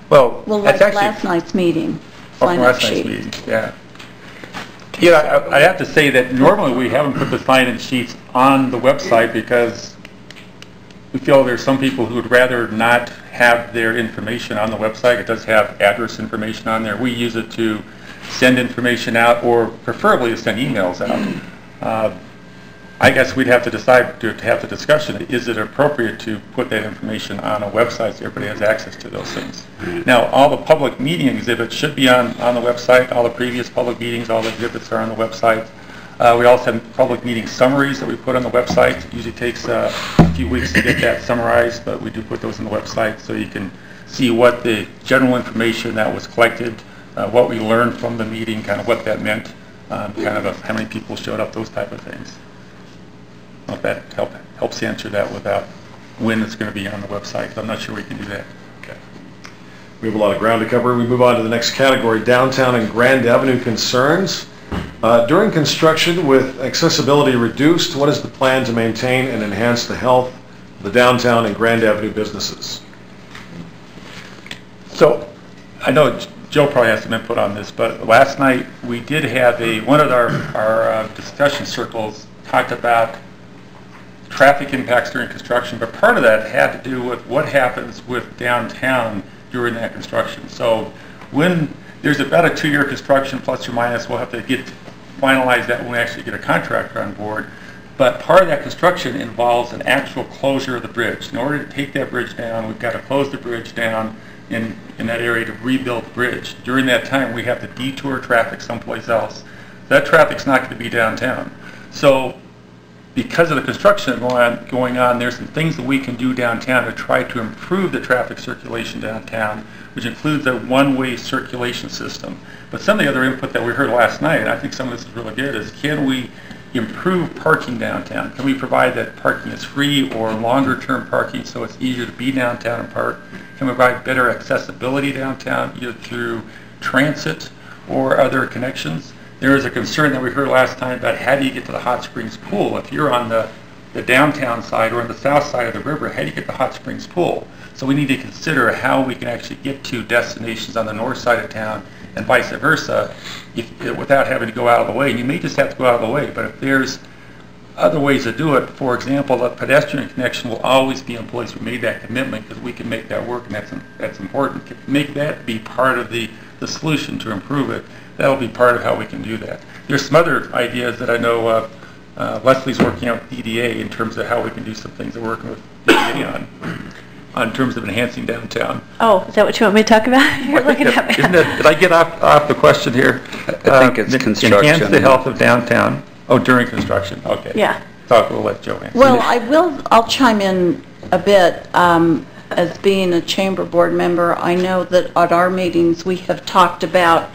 S6: Well,
S4: like last night's meeting.
S6: Last night's meeting, yeah. Yeah, I have to say that normally we haven't put the sign-in sheets on the website because we feel there's some people who would rather not have their information on the website. It does have address information on there. We use it to send information out, or preferably to send emails out. I guess we'd have to decide to have the discussion. Is it appropriate to put that information on a website so everybody has access to those things? Now, all the public meeting exhibits should be on the website. All the previous public meetings, all the exhibits are on the website. We also have public meeting summaries that we put on the website. It usually takes a few weeks to get that summarized, but we do put those on the website so you can see what the general information that was collected, what we learned from the meeting, kind of what that meant, how many people showed up, those type of things. I don't know if that helps answer that without when it's going to be on the website. I'm not sure we can do that.
S1: Okay. We have a lot of ground to cover. We move on to the next category, downtown and Grand Avenue concerns. During construction, with accessibility reduced, what is the plan to maintain and enhance the health of the downtown and Grand Avenue businesses?
S6: So, I know Joe probably has some input on this, but last night we did have one of our discussion circles talked about traffic impacts during construction, but part of that had to do with what happens with downtown during that construction. So when there's about a 2-year construction, plus or minus, we'll have to finalize that when we actually get a contractor on board. But part of that construction involves an actual closure of the bridge. In order to take that bridge down, we've got to close the bridge down in that area to rebuild the bridge. During that time, we have to detour traffic someplace else. That traffic's not going to be downtown. So because of the construction going on, there's some things that we can do downtown to try to improve the traffic circulation downtown, which includes a one-way circulation system. But some of the other input that we heard last night, and I think some of this is really good, is can we improve parking downtown? Can we provide that parking is free or longer-term parking so it's easier to be downtown and park? Can we provide better accessibility downtown, either through transit or other connections? there is a concern that we heard last time about how do you get to the hot springs pool. If you're on the downtown side or on the south side of the river, how do you get to the hot springs pool? So we need to consider how we can actually get to destinations on the north side of town and vice versa without having to go out of the way. And you may just have to go out of the way, but if there's other ways to do it, for example, a pedestrian connection will always be in place. We made that commitment because we can make that work, and that's important. Make that be part of the solution to improve it. That'll be part of how we can do that. There's some other ideas that I know Leslie's working out with DDA in terms of how we can do some things that we're working with DDA on terms of enhancing downtown.
S3: Oh, is that what you want me to talk about? You're looking at me.
S6: Did I get off the question here?
S5: I think it's construction.
S6: Enhance the health of downtown. Oh, during construction. Okay.
S3: Yeah.
S6: So we'll let Joe answer.
S4: Well, I'll chime in a bit. As being a chamber board member, I know that at our meetings we have talked about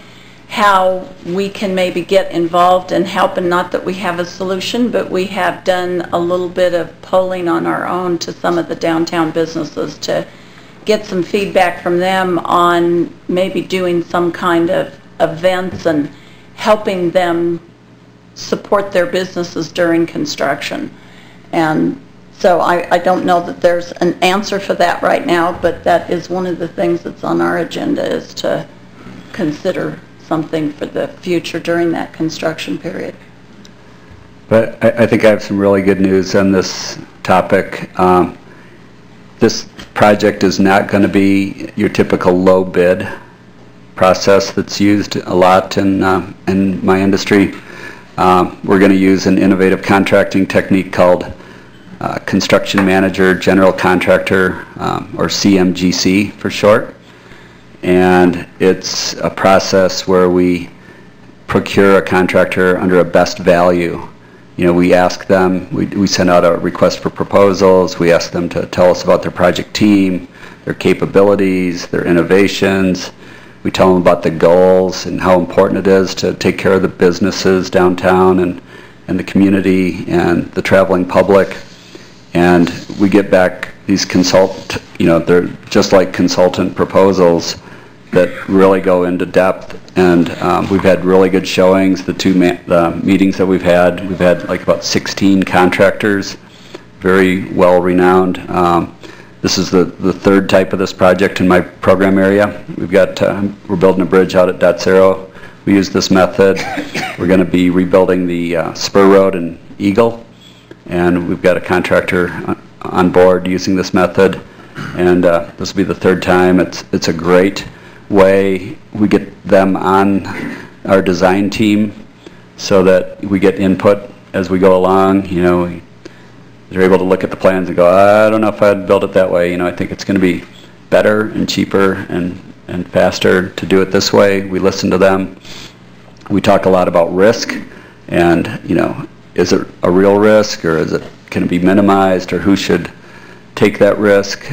S4: how we can maybe get involved and help, and not that we have a solution, but we have done a little bit of polling on our own to some of the downtown businesses to get some feedback from them on maybe doing some kind of events and helping them support their businesses during construction. And so I don't know that there's an answer for that right now, but that is one of the things that's on our agenda, is to consider something for the future during that construction period.
S5: But I think I have some really good news on this topic. This project is not going to be your typical low bid process that's used a lot in my industry. We're going to use an innovative contracting technique called Construction Manager General Contractor, or CMGC for short. And it's a process where we procure a contractor under a best value. You know, we ask them, we send out a request for proposals, we ask them to tell us about their project team, their capabilities, their innovations. We tell them about the goals and how important it is to take care of the businesses downtown and the community and the traveling public. And we get back these they're just like consultant proposals that really go into depth. And we've had really good showings. The meetings that we've had like about 16 contractors, very well renowned. This is the third type of this project in my program area. We've got, we're building a bridge out at Dot Zero. We use this method. We're going to be rebuilding the spur road in Eagle, and we've got a contractor on board using this method. And this will be the third time. It's a great way we get them on our design team so that we get input as we go along. You know, they're able to look at the plans and go, I don't know if I'd build it that way. You know, I think it's going to be better and cheaper and faster to do it this way. We listen to them. We talk a lot about risk and, you know, is it a real risk, or can it be minimized, or who should take that risk?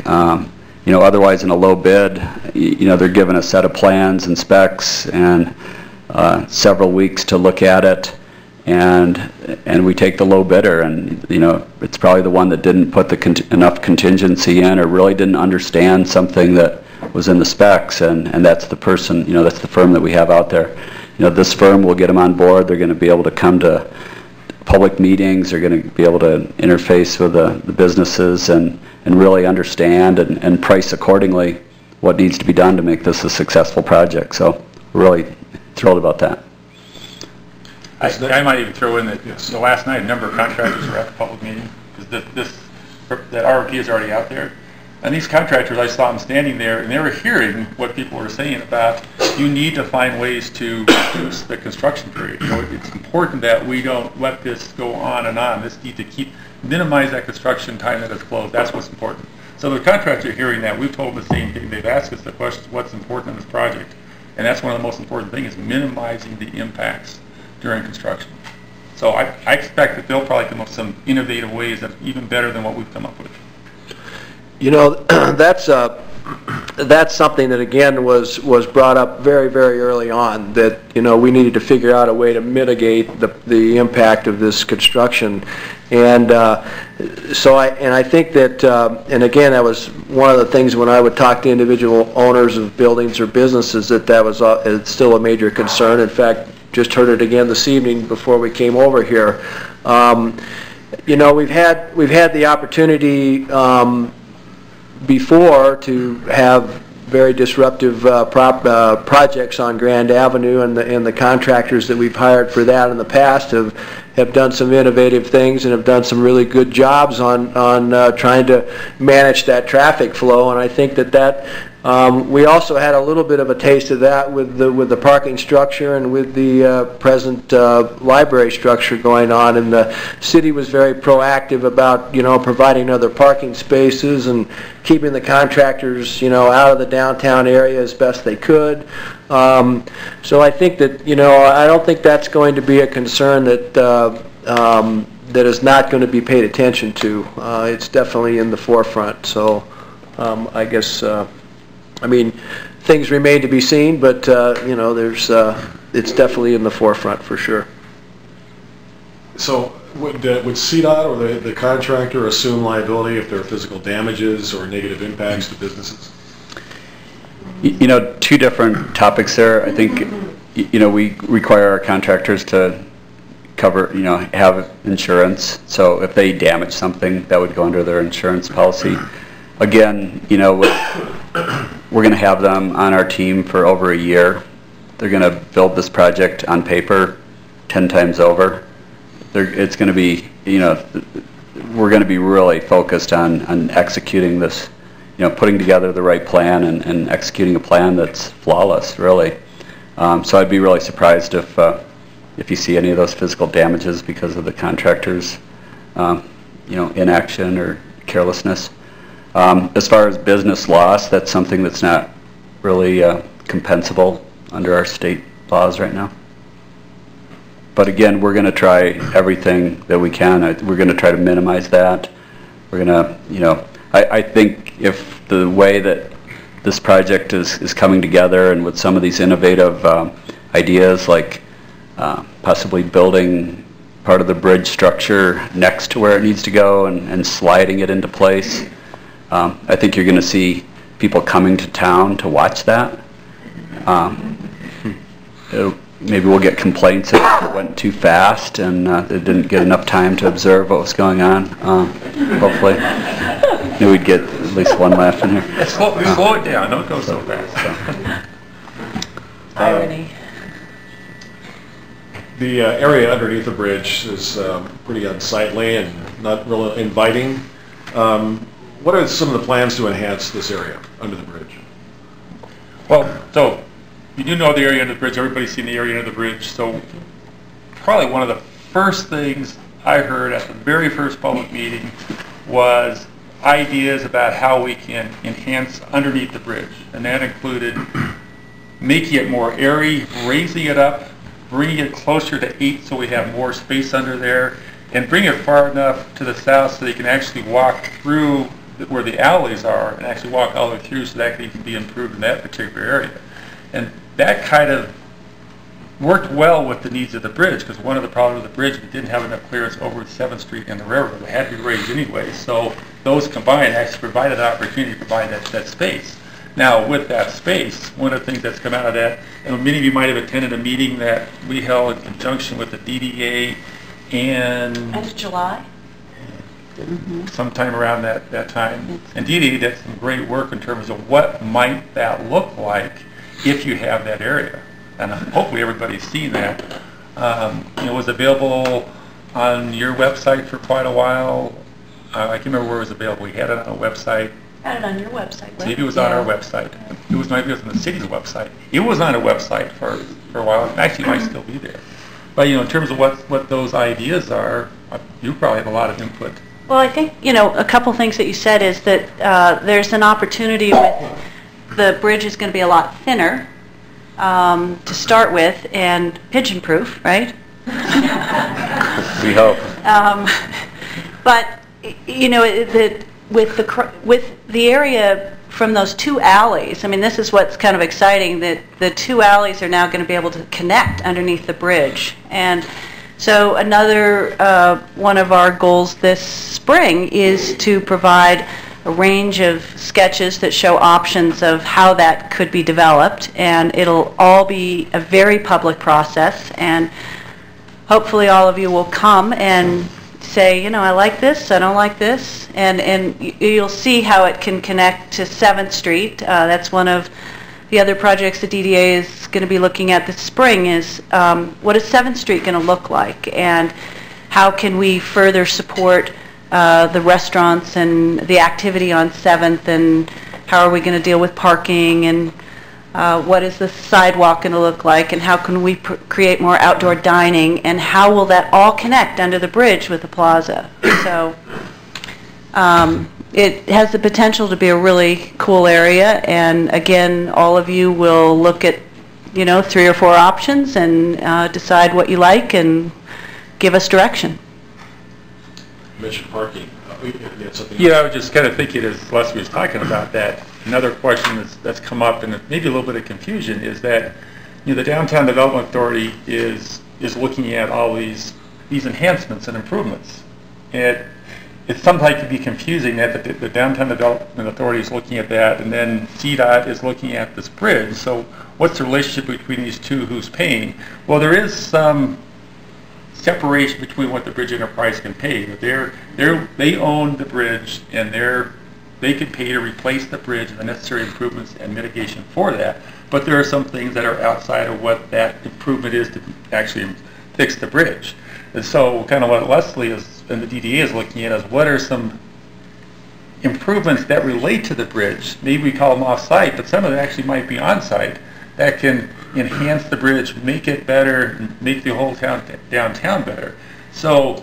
S5: You know, otherwise in a low bid, you know, they're given a set of plans and specs and several weeks to look at it. And we take the low bidder, and you know, it's probably the one that didn't put enough contingency in, or really didn't understand something that was in the specs, and that's the person, you know, that's the firm that we have out there. You know, this firm will get them on board. They're going to be able to come to public meetings. They're going to be able to interface with the businesses and really understand and price accordingly what needs to be done to make this a successful project. So we're really thrilled about that.
S6: I might even throw in that the last night a number of contractors were at the public meeting, because that RFP is already out there. And these contractors, I saw them standing there, and they were hearing what people were saying about you need to find ways to reduce the construction period. You know, it's important that we don't let this go on and on. This need to minimize that construction time that is closed. That's what's important. So the contractors are hearing that. We've told them the same thing. They've asked us the question, what's important in this project? And that's one of the most important things, is minimizing the impacts during construction. So I expect that they'll probably come up with some innovative ways that are even better than what we've come up with.
S2: You know, that's something that again was brought up very, very early on, that, you know, we needed to figure out a way to mitigate the impact of this construction. And so I think that, and again, that was one of the things when I would talk to individual owners of buildings or businesses, that was it's still a major concern. In fact, just heard it again this evening before we came over here. You know, we've had the opportunity before to have very disruptive projects on Grand Avenue, and the contractors that we've hired for that in the past have done some innovative things and have done some really good jobs on trying to manage that traffic flow. And I think that we also had a little bit of a taste of that with the parking structure and with the present library structure going on. And the city was very proactive about, you know, providing other parking spaces and keeping the contractors, you know, out of the downtown area as best they could. So I think that, you know, I don't think that's going to be a concern that that is not going to be paid attention to. It's definitely in the forefront. So I guess, I mean, things remain to be seen, but you know, it's definitely in the forefront for sure.
S1: So would CDOT or the contractor assume liability if there are physical damages or negative impacts to businesses?
S5: You know, two different topics there. I think, you know, we require our contractors to cover, you know, have insurance. So if they damage something, that would go under their insurance policy. Again, you know, we're going to have them on our team for over a year. They're going to build this project on paper 10 times over. It's going to be, you know, we're going to be really focused on executing this, you know, putting together the right plan and executing a plan that's flawless, really. So I'd be really surprised if you see any of those physical damages because of the contractors, you know, inaction or carelessness. As far as business loss, that's something that's not really compensable under our state laws right now. But again, we're going to try everything that we can. We're going to try to minimize that. We're going to, you know, I think if the way that this project is coming together and with some of these innovative ideas like possibly building part of the bridge structure next to where it needs to go and sliding it into place, I think you're going to see people coming to town to watch that. Maybe we'll get complaints if it went too fast and they didn't get enough time to observe what was going on. Hopefully, maybe we'd get at least one laugh in here.
S6: Slow it down. Don't go so fast.
S3: Irony.
S1: The area underneath the bridge is pretty unsightly and not really inviting. What are some of the plans to enhance this area under the bridge?
S6: Well, so you do know the area under the bridge. Everybody's seen the area under the bridge. So probably one of the first things I heard at the very first public meeting was ideas about how we can enhance underneath the bridge. And that included making it more airy, raising it up, bringing it closer to 8 so we have more space under there, and bring it far enough to the south so they can actually walk through where the alleys are and actually walk all the way through, so that can be improved in that particular area. And that kind of worked well with the needs of the bridge, because one of the problems with the bridge, we didn't have enough clearance over 7th Street and the railroad. It had to be raised anyway, so those combined actually provided an opportunity to provide that space. Now, with that space, one of the things that's come out of that, and many of you might have attended a meeting that we held in conjunction with the DDA and
S3: End of July?
S6: sometime around that time. And DDA did some great work in terms of what might that look like if you have that area. And hopefully everybody's seen that. It was available on your website for quite a while. I can't remember where it was available. We had it on a website.
S3: Had it on your website, right?
S6: Maybe it was on our website. Maybe it was on the city's website. It was on a website for a while. Actually, it might still be there. But in terms of what those ideas are, you probably have a lot of input.
S3: Well, I think, a couple things that you said is that there's an opportunity with the bridge is going to be a lot thinner to start with and pigeon-proof, right?
S5: We hope.
S3: But, with the area from those 2 alleys, I mean, this is what's kind of exciting, that the 2 alleys are now going to be able to connect underneath the bridge. And so another one of our goals this spring is to provide a range of sketches that show options of how that could be developed, and it'll all be a very public process, and hopefully all of you will come and say, you know, I like this, I don't like this, and you'll see how it can connect to 7th Street. That's one of the other projects the DDA is going to be looking at this spring is what is 7th Street going to look like, and how can we further support the restaurants and the activity on 7th, and how are we going to deal with parking, and what is the sidewalk going to look like, and how can we create more outdoor dining, and how will that all connect under the bridge with the plaza. So it has the potential to be a really cool area, and again, all of you will look at, you know, 3 or 4 options and decide what you like and give us direction.
S1: You mentioned parking.
S6: Yeah, I was just kind of thinking as Leslie was talking about that. Another question that's come up, and maybe a little bit of confusion, is that, you know, the Downtown Development Authority is looking at all these enhancements and improvements. And it sometimes can be confusing that the Downtown Development Authority is looking at that, and then CDOT is looking at this bridge. So what's the relationship between these two? Who's paying? Well, there is some separation between what the bridge enterprise can pay. They own the bridge, and they can pay to replace the bridge and the necessary improvements and mitigation for that. But there are some things that are outside of what that improvement is to actually fix the bridge. And so kind of what Leslie and the DDA is looking at is what are some improvements that relate to the bridge. Maybe we call them off-site, but some of it actually might be on-site that can enhance the bridge, make it better, and make the whole downtown better. So,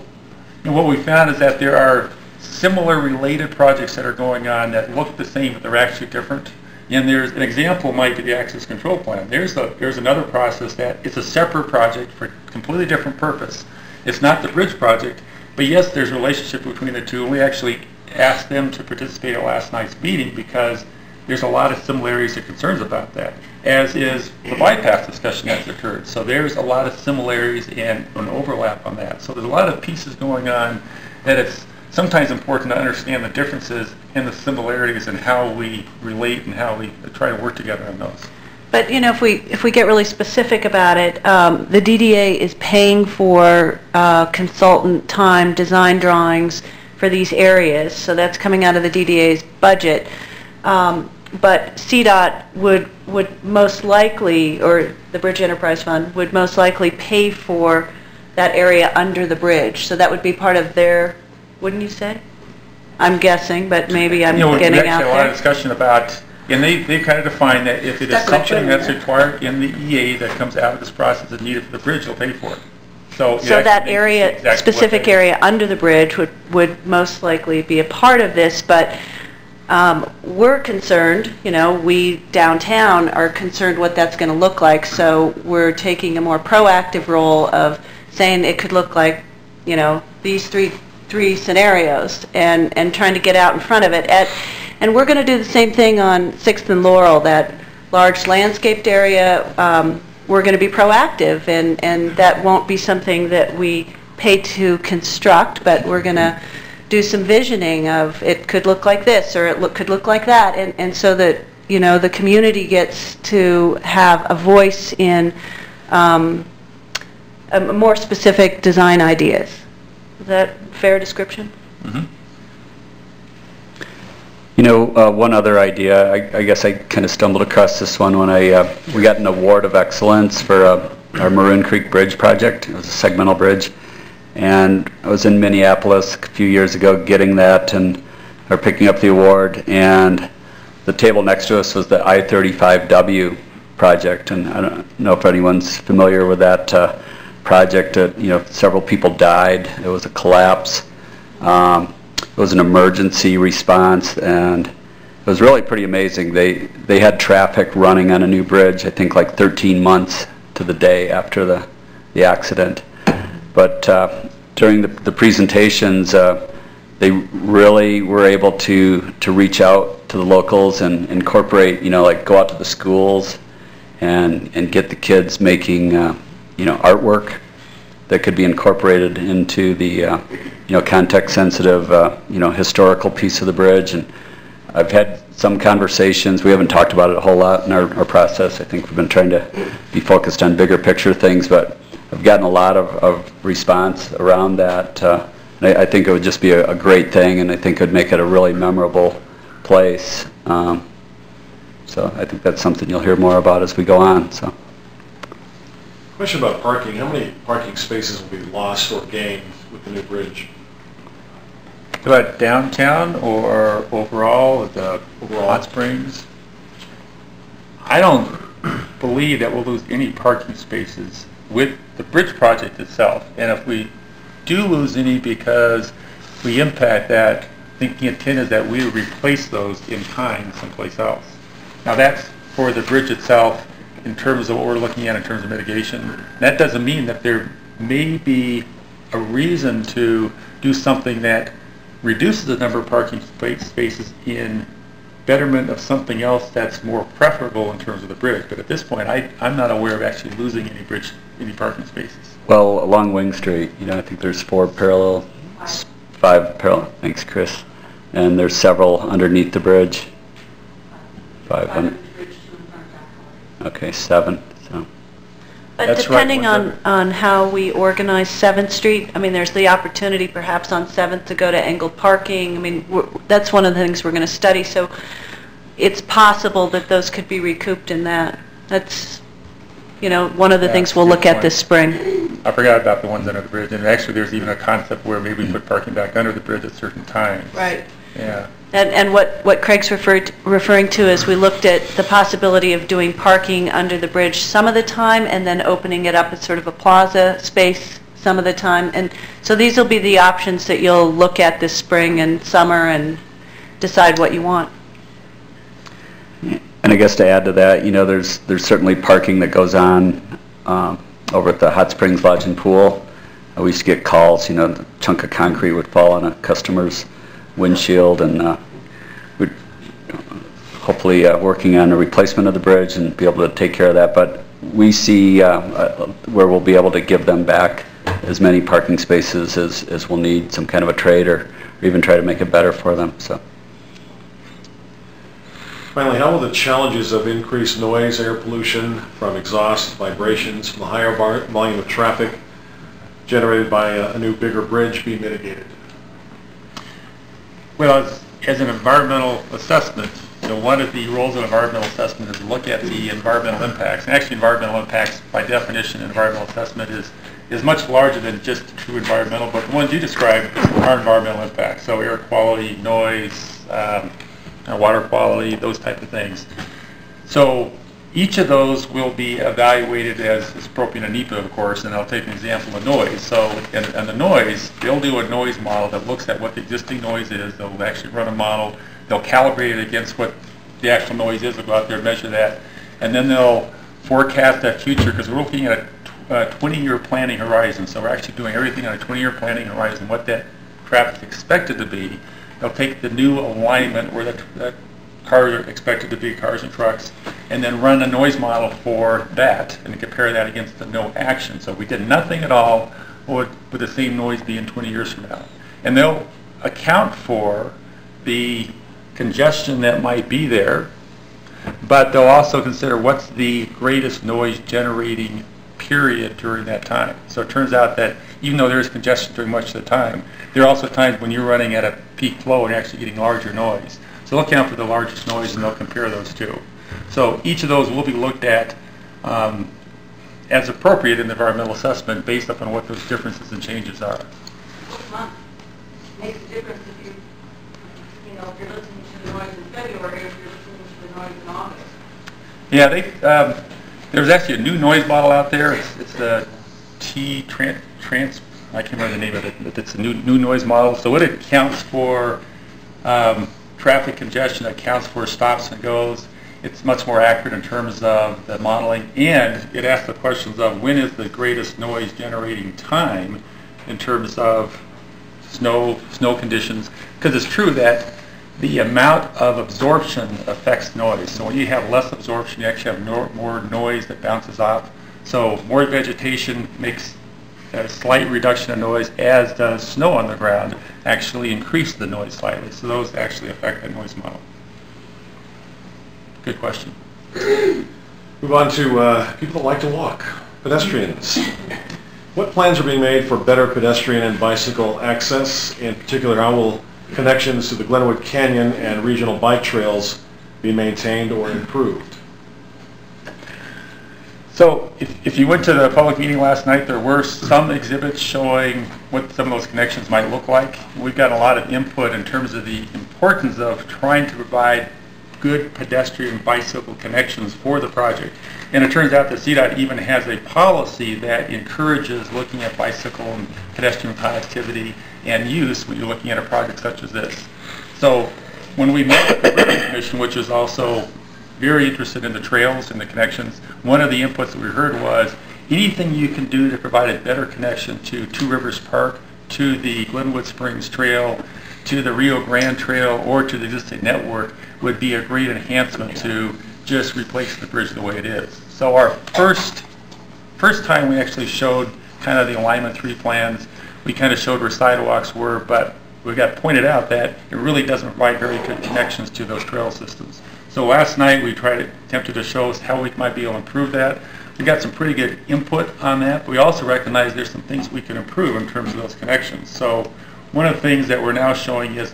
S6: you know, what we found is that there are similar related projects that are going on that look the same, but they're actually different. And there's an example might be the access control plan. There's another process that it's a separate project for a completely different purpose. It's not the bridge project, but yes, there's a relationship between the two. And we actually asked them to participate at last night's meeting because there's a lot of similarities and concerns about that, as is the bypass discussion that's occurred. So there's a lot of similarities and an overlap on that. So there's a lot of pieces going on that it's sometimes important to understand the differences and the similarities and how we relate and how we try to work together on those.
S3: But, you know, if we get really specific about it, the DDA is paying for consultant time, design drawings for these areas, so that's coming out of the DDA's budget. But CDOT would most likely, or the Bridge Enterprise Fund, would most likely pay for that area under the bridge. So that would be part of their, wouldn't you say? I'm guessing, but maybe I'm getting out there.
S6: We actually had a lot of discussion about, and they kind of define that if it is something that's required in the EA that comes out of this process and needed for the bridge, they'll pay for it. So
S3: that area, exactly specific area under the bridge would most likely be a part of this, but we're concerned, you know, we downtown are concerned what that's going to look like, so we're taking a more proactive role of saying it could look like, you know, these three scenarios and trying to get out in front of it. And we're going to do the same thing on 6th and Laurel, that large landscaped area. We're going to be proactive, and that won't be something that we pay to construct, but we're going to do some visioning of it could look like this or it could look like that, and so that, you know, the community gets to have a voice in more specific design ideas. Is that a fair description?
S5: Mm-hmm. You know, one other idea, I guess I kind of stumbled across this one when we got an award of excellence for our Maroon Creek Bridge project. It was a segmental bridge. And I was in Minneapolis a few years ago getting that or picking up the award, and the table next to us was the I-35W project, and I don't know if anyone's familiar with that project. You know, several people died. It was a collapse. It was an emergency response, and it was really pretty amazing. They had traffic running on a new bridge, I think like 13 months to the day after the accident. But during the presentations, they really were able to reach out to the locals and incorporate, you know, like go out to the schools and get the kids making, you know, artwork that could be incorporated into the, you know, context-sensitive, you know, historical piece of the bridge. And I've had some conversations. We haven't talked about it a whole lot in our process. I think we've been trying to be focused on bigger picture things, but I've gotten a lot of response around that. I think it would just be a great thing, and I think it would make it a really memorable place. So I think that's something you'll hear more about as we go on. So.
S1: Question about parking. How many parking spaces will be lost or gained with the new bridge?
S6: About downtown or overall at the Hot Springs? I don't believe that we'll lose any parking spaces with the bridge project itself. And if we do lose any because we impact that, thinking intent is that we would replace those in kind someplace else. Now that's for the bridge itself in terms of what we're looking at in terms of mitigation. That doesn't mean that there may be a reason to do something that reduces the number of parking spaces in betterment of something else that's more preferable in terms of the bridge. But at this point, I'm not aware of actually losing any parking spaces.
S5: Well, along Wing Street, I think there's 5 parallel. Thanks, Chris. And there's several underneath the bridge. 500. Okay, 7. So.
S3: But
S6: That's
S3: depending
S6: right.
S3: on how we organize 7th Street, I mean, there's the opportunity perhaps on 7th to go to angled parking. I mean, that's one of the things we're going to study. So it's possible that those could be recouped in that. That's, one of the things we'll look at this spring.
S6: I forgot about the ones under the bridge. And actually, there's even a concept where maybe we put parking back under the bridge at certain times.
S3: Right.
S6: Yeah.
S3: And what Craig's referring to is we looked at the possibility of doing parking under the bridge some of the time and then opening it up as sort of a plaza space some of the time. And so these will be the options that you'll look at this spring and summer and decide what you want.
S5: And I guess to add to that, there's certainly parking that goes on over at the Hot Springs Lodge and Pool. We used to get calls, the chunk of concrete would fall on a customer's windshield, and we're hopefully working on a replacement of the bridge and be able to take care of that. But we see where we'll be able to give them back as many parking spaces as we'll need, some kind of a trade or even try to make it better for them. So.
S1: Finally, how will the challenges of increased noise, air pollution from exhaust, vibrations from the higher volume of traffic generated by a new, bigger bridge be mitigated?
S6: Well, as an environmental assessment, one of the roles of environmental assessment is to look at the environmental impacts. And actually, environmental impacts, by definition, environmental assessment is much larger than just true environmental, but the ones you described are environmental impacts. So air quality, noise, water quality, those type of things. So each of those will be evaluated as appropriate in NEPA, of course, and I'll take an example of noise. So, and the noise, they'll do a noise model that looks at what the existing noise is. They'll actually run a model. They'll calibrate it against what the actual noise is. They'll go out there and measure that. And then they'll forecast that future, because we're looking at a 20-year planning horizon. So we're actually doing everything on a 20-year planning horizon, what that traffic is expected to be. They'll take the new alignment where the cars are expected to be, cars and trucks, and then run a noise model for that and compare that against the no action. So if we did nothing at all, what would the same noise be in 20 years from now? And they'll account for the congestion that might be there, but they'll also consider what's the greatest noise generating period during that time. So it turns out that even though there is congestion during much of the time, there are also times when you're running at a peak flow and actually getting larger noise. So they'll count for the largest noise and they'll compare those two. So each of those will be looked at as appropriate in the environmental assessment based upon what those differences and changes are.
S3: Which month makes a difference if if you're listening to the noise in February or if you're listening to the noise in August?
S6: Yeah, there's actually a new noise model out there. It's the I can't remember the name of it, but it's a new noise model. So it accounts for traffic congestion, accounts for stops and goes. It's much more accurate in terms of the modeling, and it asks the questions of when is the greatest noise generating time in terms of snow conditions, because it's true that the amount of absorption affects noise. So when you have less absorption, you actually have more noise that bounces off. So more vegetation makes a slight reduction of noise, as does snow on the ground actually increase the noise slightly. So those actually affect the noise model. good question.
S1: Move on to people that like to walk, pedestrians. What plans are being made for better pedestrian and bicycle access? In particular, how will connections to the Glenwood Canyon and regional bike trails be maintained or improved?
S6: So if you went to the public meeting last night, there were some exhibits showing what some of those connections might look like. We've got a lot of input in terms of the importance of trying to provide good pedestrian bicycle connections for the project. And it turns out that CDOT even has a policy that encourages looking at bicycle and pedestrian connectivity and use when you're looking at a project such as this. So when we met with the River Commission, which is also very interested in the trails and the connections, one of the inputs that we heard was anything you can do to provide a better connection to Two Rivers Park, to the Glenwood Springs Trail, to the Rio Grande Trail, or to the existing network would be a great enhancement to just replace the bridge the way it is. So our first time we actually showed kind of the alignment 3 plans, we kind of showed where sidewalks were, but we got pointed out that it really doesn't provide very good connections to those trail systems. So last night we attempted to show us how we might be able to improve that. We got some pretty good input on that, but we also recognize there's some things we can improve in terms of those connections. So one of the things that we're now showing is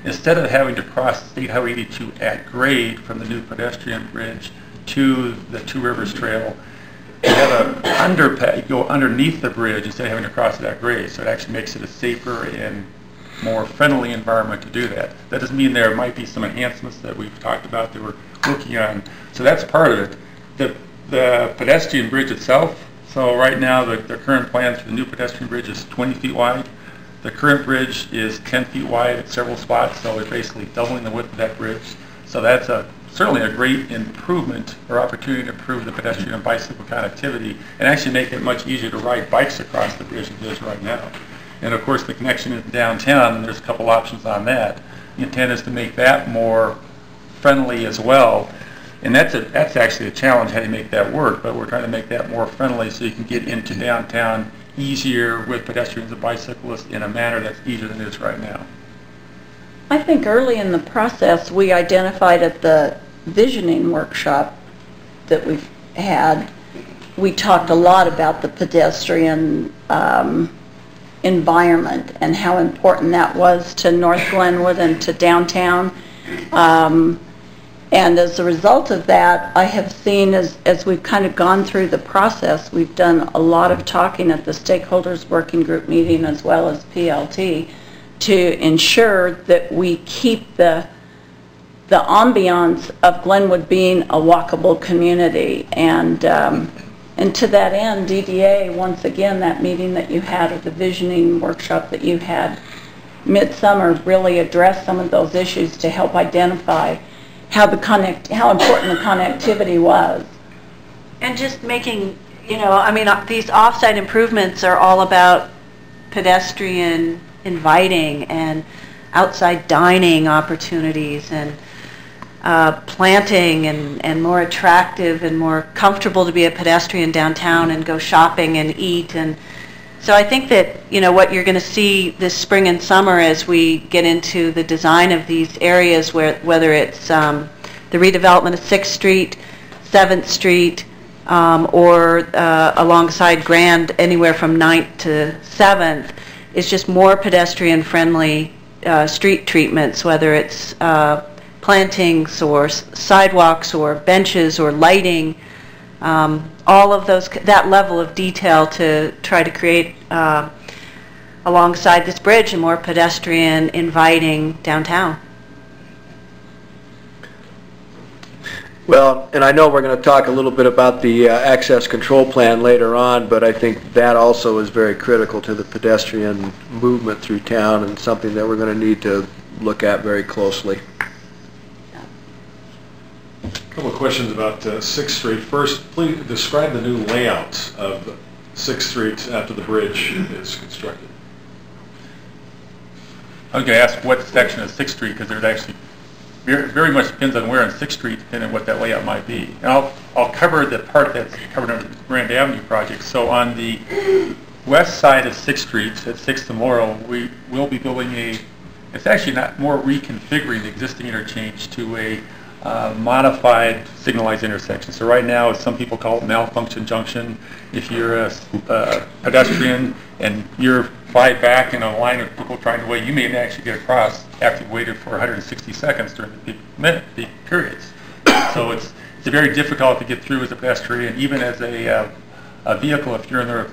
S6: instead of having to cross State Highway 82 at grade from the new pedestrian bridge to the Two Rivers Trail, you have a underpass, you go underneath the bridge instead of having to cross it at grade. So it actually makes it a safer and more friendly environment to do that. That doesn't mean there might be some enhancements that we've talked about that we're looking on. So that's part of it. The pedestrian bridge itself, so right now the current plans for the new pedestrian bridge is 20 feet wide. The current bridge is 10 feet wide at several spots, so we're basically doubling the width of that bridge. So that's certainly a great improvement or opportunity to improve the pedestrian and bicycle connectivity and actually make it much easier to ride bikes across the bridge than it is right now. And of course the connection in downtown, and there's a couple options on that. The intent is to make that more friendly as well. And that's actually a challenge how you make that work, but we're trying to make that more friendly so you can get into downtown easier with pedestrians and bicyclists in a manner that's easier than it is right now.
S4: I think early in the process we identified at the visioning workshop that we've had, we talked a lot about the pedestrian environment and how important that was to North Glenwood and to downtown. And as a result of that, I have seen as we've kind of gone through the process, we've done a lot of talking at the stakeholders working group meeting as well as PLT to ensure that we keep the ambiance of Glenwood being a walkable community. And to that end, DDA, once again, that meeting that you had or the visioning workshop that you had midsummer really addressed some of those issues to help identify how important the connectivity was.
S3: And just making, I mean, these off-site improvements are all about pedestrian inviting and outside dining opportunities and planting and more attractive and more comfortable to be a pedestrian downtown and go shopping and eat. And so I think that, what you're going to see this spring and summer as we get into the design of these areas, whether it's the redevelopment of 6th Street, 7th Street, or alongside Grand, anywhere from 9th to 7th, is just more pedestrian-friendly street treatments, whether it's plantings or sidewalks or benches or lighting, all of those, that level of detail to try to create alongside this bridge a more pedestrian inviting downtown.
S2: Well, and I know we're going to talk a little bit about the access control plan later on, but I think that also is very critical to the pedestrian movement through town and something that we're going to need to look at very closely.
S1: A couple of questions about 6th Street. First, please describe the new layout of 6th Street after the bridge is constructed.
S6: I was going to ask what section of 6th Street, because there's actually very much depends on where on 6th Street, depending on what that layout might be. And I'll cover the part that's covered under the Grand Avenue project. So on the west side of 6th Street, at 6th and Laurel, we will be building it's actually not more reconfiguring the existing interchange to a modified signalized intersection. So right now, some people call it malfunction junction. If you're a pedestrian and you're five back in a line of people trying to wait, you may actually get across after you've waited for 160 seconds during the peak periods. So it's very difficult to get through as a pedestrian, even as a vehicle. If you're in the,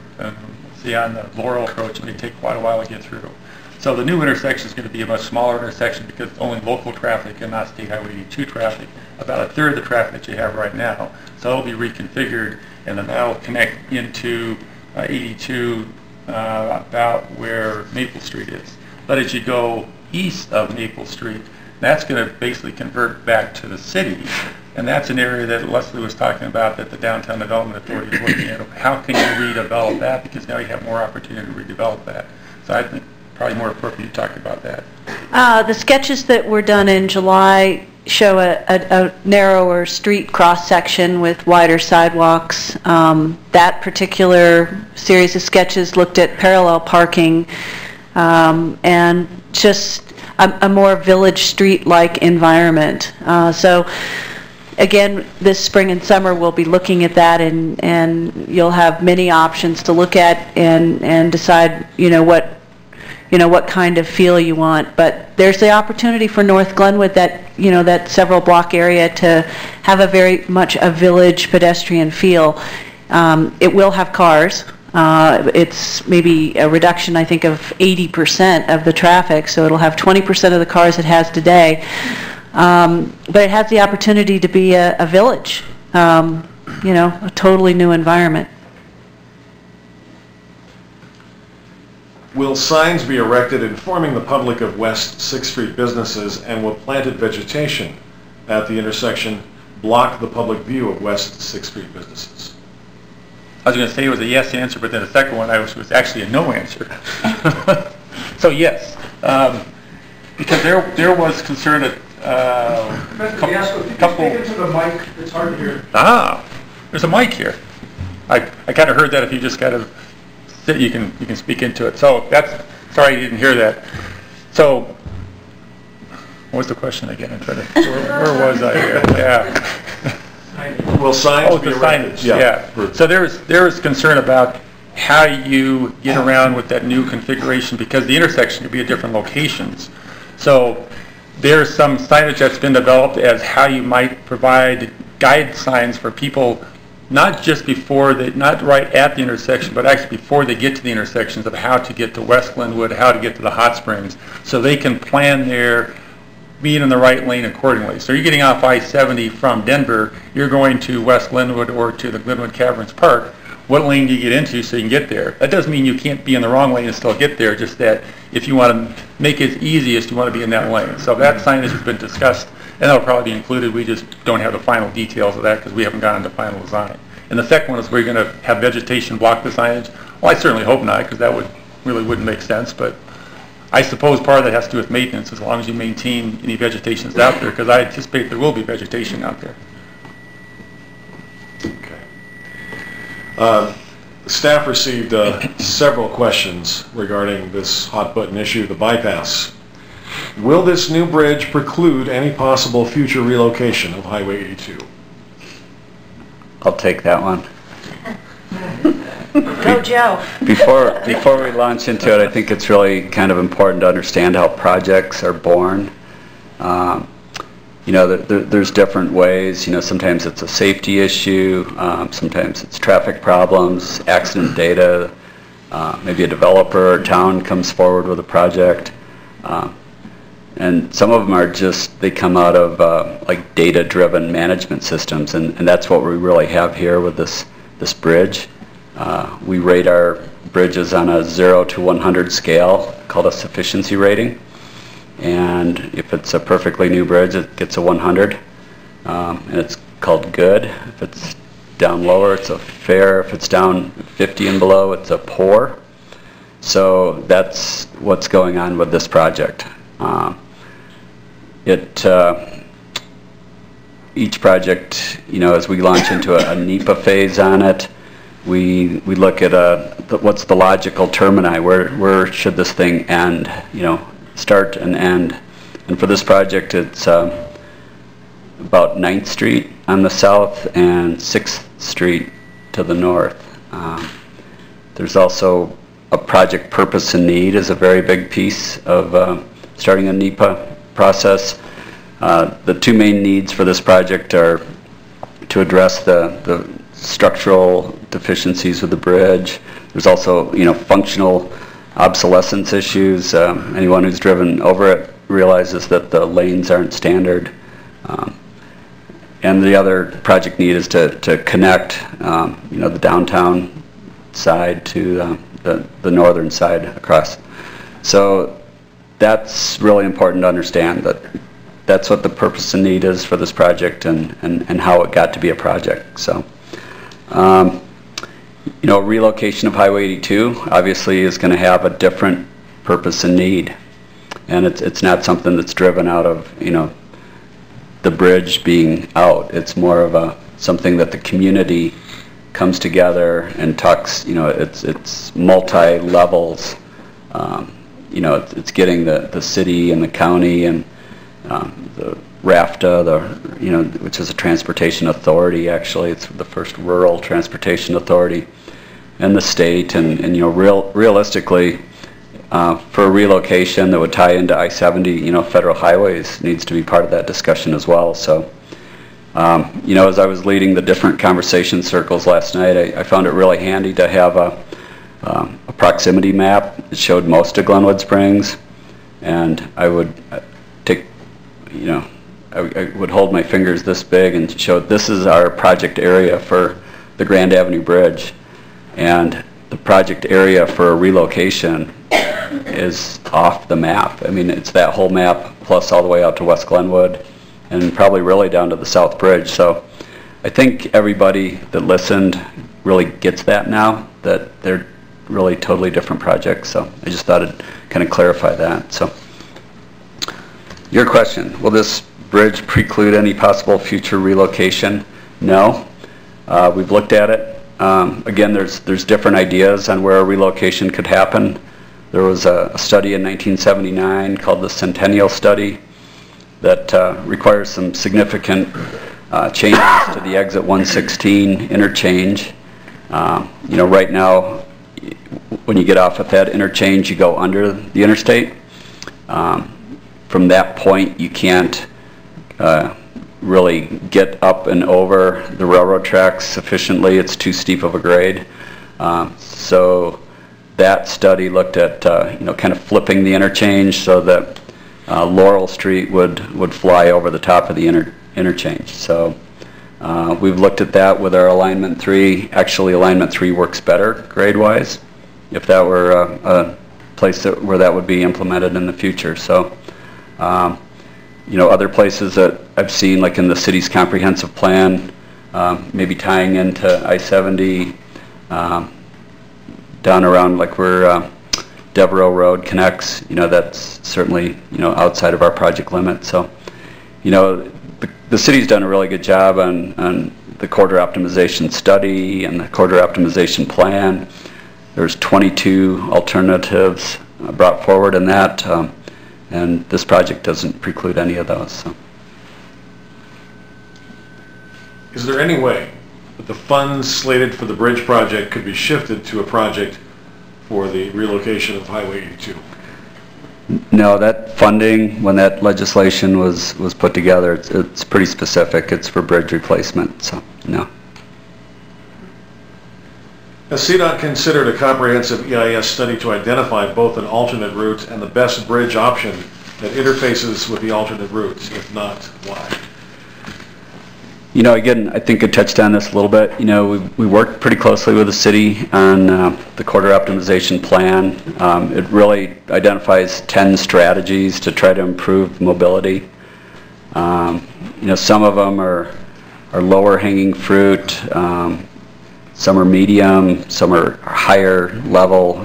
S6: say on the Laurel approach, it may take quite a while to get through. So the new intersection is going to be a much smaller intersection because it's only local traffic and not State Highway 82 traffic, about a third of the traffic that you have right now. So it'll be reconfigured, and then that'll connect into 82 about where Maple Street is. But as you go east of Maple Street, that's going to basically convert back to the city. And that's an area that Leslie was talking about, that the Downtown Development Authority is looking at. How can you redevelop that? Because now you have more opportunity to redevelop that. So I think probably more appropriate to talk about that.
S3: The sketches that were done in July show a narrower street cross-section with wider sidewalks. That particular series of sketches looked at parallel parking and just a more village street-like environment. So again, this spring and summer we'll be looking at that, and you'll have many options to look at and decide, what kind of feel you want. But there's the opportunity for North Glenwood, that several block area, to have a very much a village pedestrian feel. It will have cars. It's maybe a reduction, I think, of 80% of the traffic, so it'll have 20% of the cars it has today. But it has the opportunity to be a village, a totally new environment.
S1: Will signs be erected informing the public of West 6th Street businesses, and will planted vegetation at the intersection block the public view of West 6th Street businesses?
S6: I was going to say it was a yes answer, but then the second one was actually a no answer. So yes, because there was concern at couple.
S1: Speak into the mic. It's hard to hear.
S6: There's a mic here. I kind of heard that. If you just kind of sit, you can speak into it. So that's, sorry you didn't hear that. So what was the question again? I'm trying to, where was I here? Yeah.
S1: Will signs be
S6: the
S1: erected?
S6: signage. Yeah. So there was concern about how you get around with that new configuration, because the intersection could be at different locations. So there's some signage that's been developed as how you might provide guide signs for people, not just not right at the intersection, but actually before they get to the intersections, of how to get to West Glenwood, how to get to the hot springs, so they can plan their being in the right lane accordingly. So you're getting off I-70 from Denver, you're going to West Glenwood or to the Glenwood Caverns Park. What lane do you get into so you can get there? That doesn't mean you can't be in the wrong lane and still get there, just that if you want to make it easiest, you want to be in that lane. So that signage has been discussed, and that'll probably be included. We just don't have the final details of that because we haven't gotten into final design. And the second one is, we're going to have vegetation block the signage. Well, I certainly hope not, because that wouldn't make sense, but I suppose part of that has to do with maintenance, as long as you maintain any vegetation that's out there, because I anticipate there will be vegetation out there.
S1: Okay. Staff received several questions regarding this hot-button issue, the bypass. Will this new bridge preclude any possible future relocation of Highway 82?
S5: I'll take that one.
S3: Go, Joe.
S5: Before we launch into it, I think it's really kind of important to understand how projects are born. There's different ways. Sometimes it's a safety issue, sometimes it's traffic problems, accident data, maybe a developer or town comes forward with a project. And some of them are just, they come out of like data-driven management systems, and that's what we really have here with this bridge. We rate our bridges on a 0 to 100 scale called a sufficiency rating. And if it's a perfectly new bridge, it gets a 100, and it's called good. If it's down lower, it's a fair. If it's down 50 and below, it's a poor. So that's what's going on with this project. Each project, as we launch into a NEPA phase on it, we look at what's the logical termini, where should this thing end, start and end. And for this project, it's about 9th Street on the south and 6th Street to the north. There's also a project purpose and need is a very big piece of starting a NEPA process. The two main needs for this project are to address the structural deficiencies with the bridge. There's also, functional obsolescence issues. Anyone who's driven over it realizes that the lanes aren't standard. And the other project need is to connect, the downtown side to the northern side across. So that's really important to understand, that that's what the purpose and need is for this project and how it got to be a project. So, relocation of Highway 82 obviously is going to have a different purpose and need. And it's not something that's driven out of, the bridge being out. It's more of something that the community comes together and talks, it's multi-levels. It's getting the city and the county and the RAFTA, which is a transportation authority, actually. It's the first rural transportation authority, and the state. And realistically, for a relocation that would tie into I-70, federal highways needs to be part of that discussion as well. So, as I was leading the different conversation circles last night, I found it really handy to have a proximity map that showed most of Glenwood Springs, and I would take, I would hold my fingers this big and show this is our project area for the Grand Avenue Bridge, and the project area for a relocation is off the map. I mean, it's that whole map plus all the way out to West Glenwood and probably really down to the South Bridge. So I think everybody that listened really gets that now, that they're really totally different projects. So I just thought I'd kind of clarify that. So your question, will this bridge preclude any possible future relocation? No. We've looked at it. Again, there's different ideas on where a relocation could happen. There was a study in 1979 called the Centennial Study that requires some significant changes to the exit 116 interchange. Right now, when you get off at that interchange, you go under the interstate. From that point, you can't really get up and over the railroad tracks sufficiently. It's too steep of a grade. So that study looked at kind of flipping the interchange so that Laurel Street would fly over the top of the interchange. So we've looked at that with our alignment 3. Actually, alignment 3 works better grade-wise if that were a place where that would be implemented in the future. So other places that I've seen, like in the city's comprehensive plan, maybe tying into I-70 down around like where Devereaux Road connects, that's certainly, outside of our project limit. So, the city's done a really good job on the corridor optimization study and the corridor optimization plan. There's 22 alternatives brought forward in that, and this project doesn't preclude any of those. So.
S1: Is there any way that the funds slated for the bridge project could be shifted to a project for the relocation of Highway 82?
S5: No, that funding, when that legislation was put together, it's pretty specific. It's for bridge replacement, so no.
S1: Has CDOT considered a comprehensive EIS study to identify both an alternate route and the best bridge option that interfaces with the alternate routes? If not, why?
S5: Again, I think I touched on this a little bit. We worked pretty closely with the city on the corridor optimization plan. It really identifies 10 strategies to try to improve mobility. Some of them are lower hanging fruit. Some are medium. Some are higher level.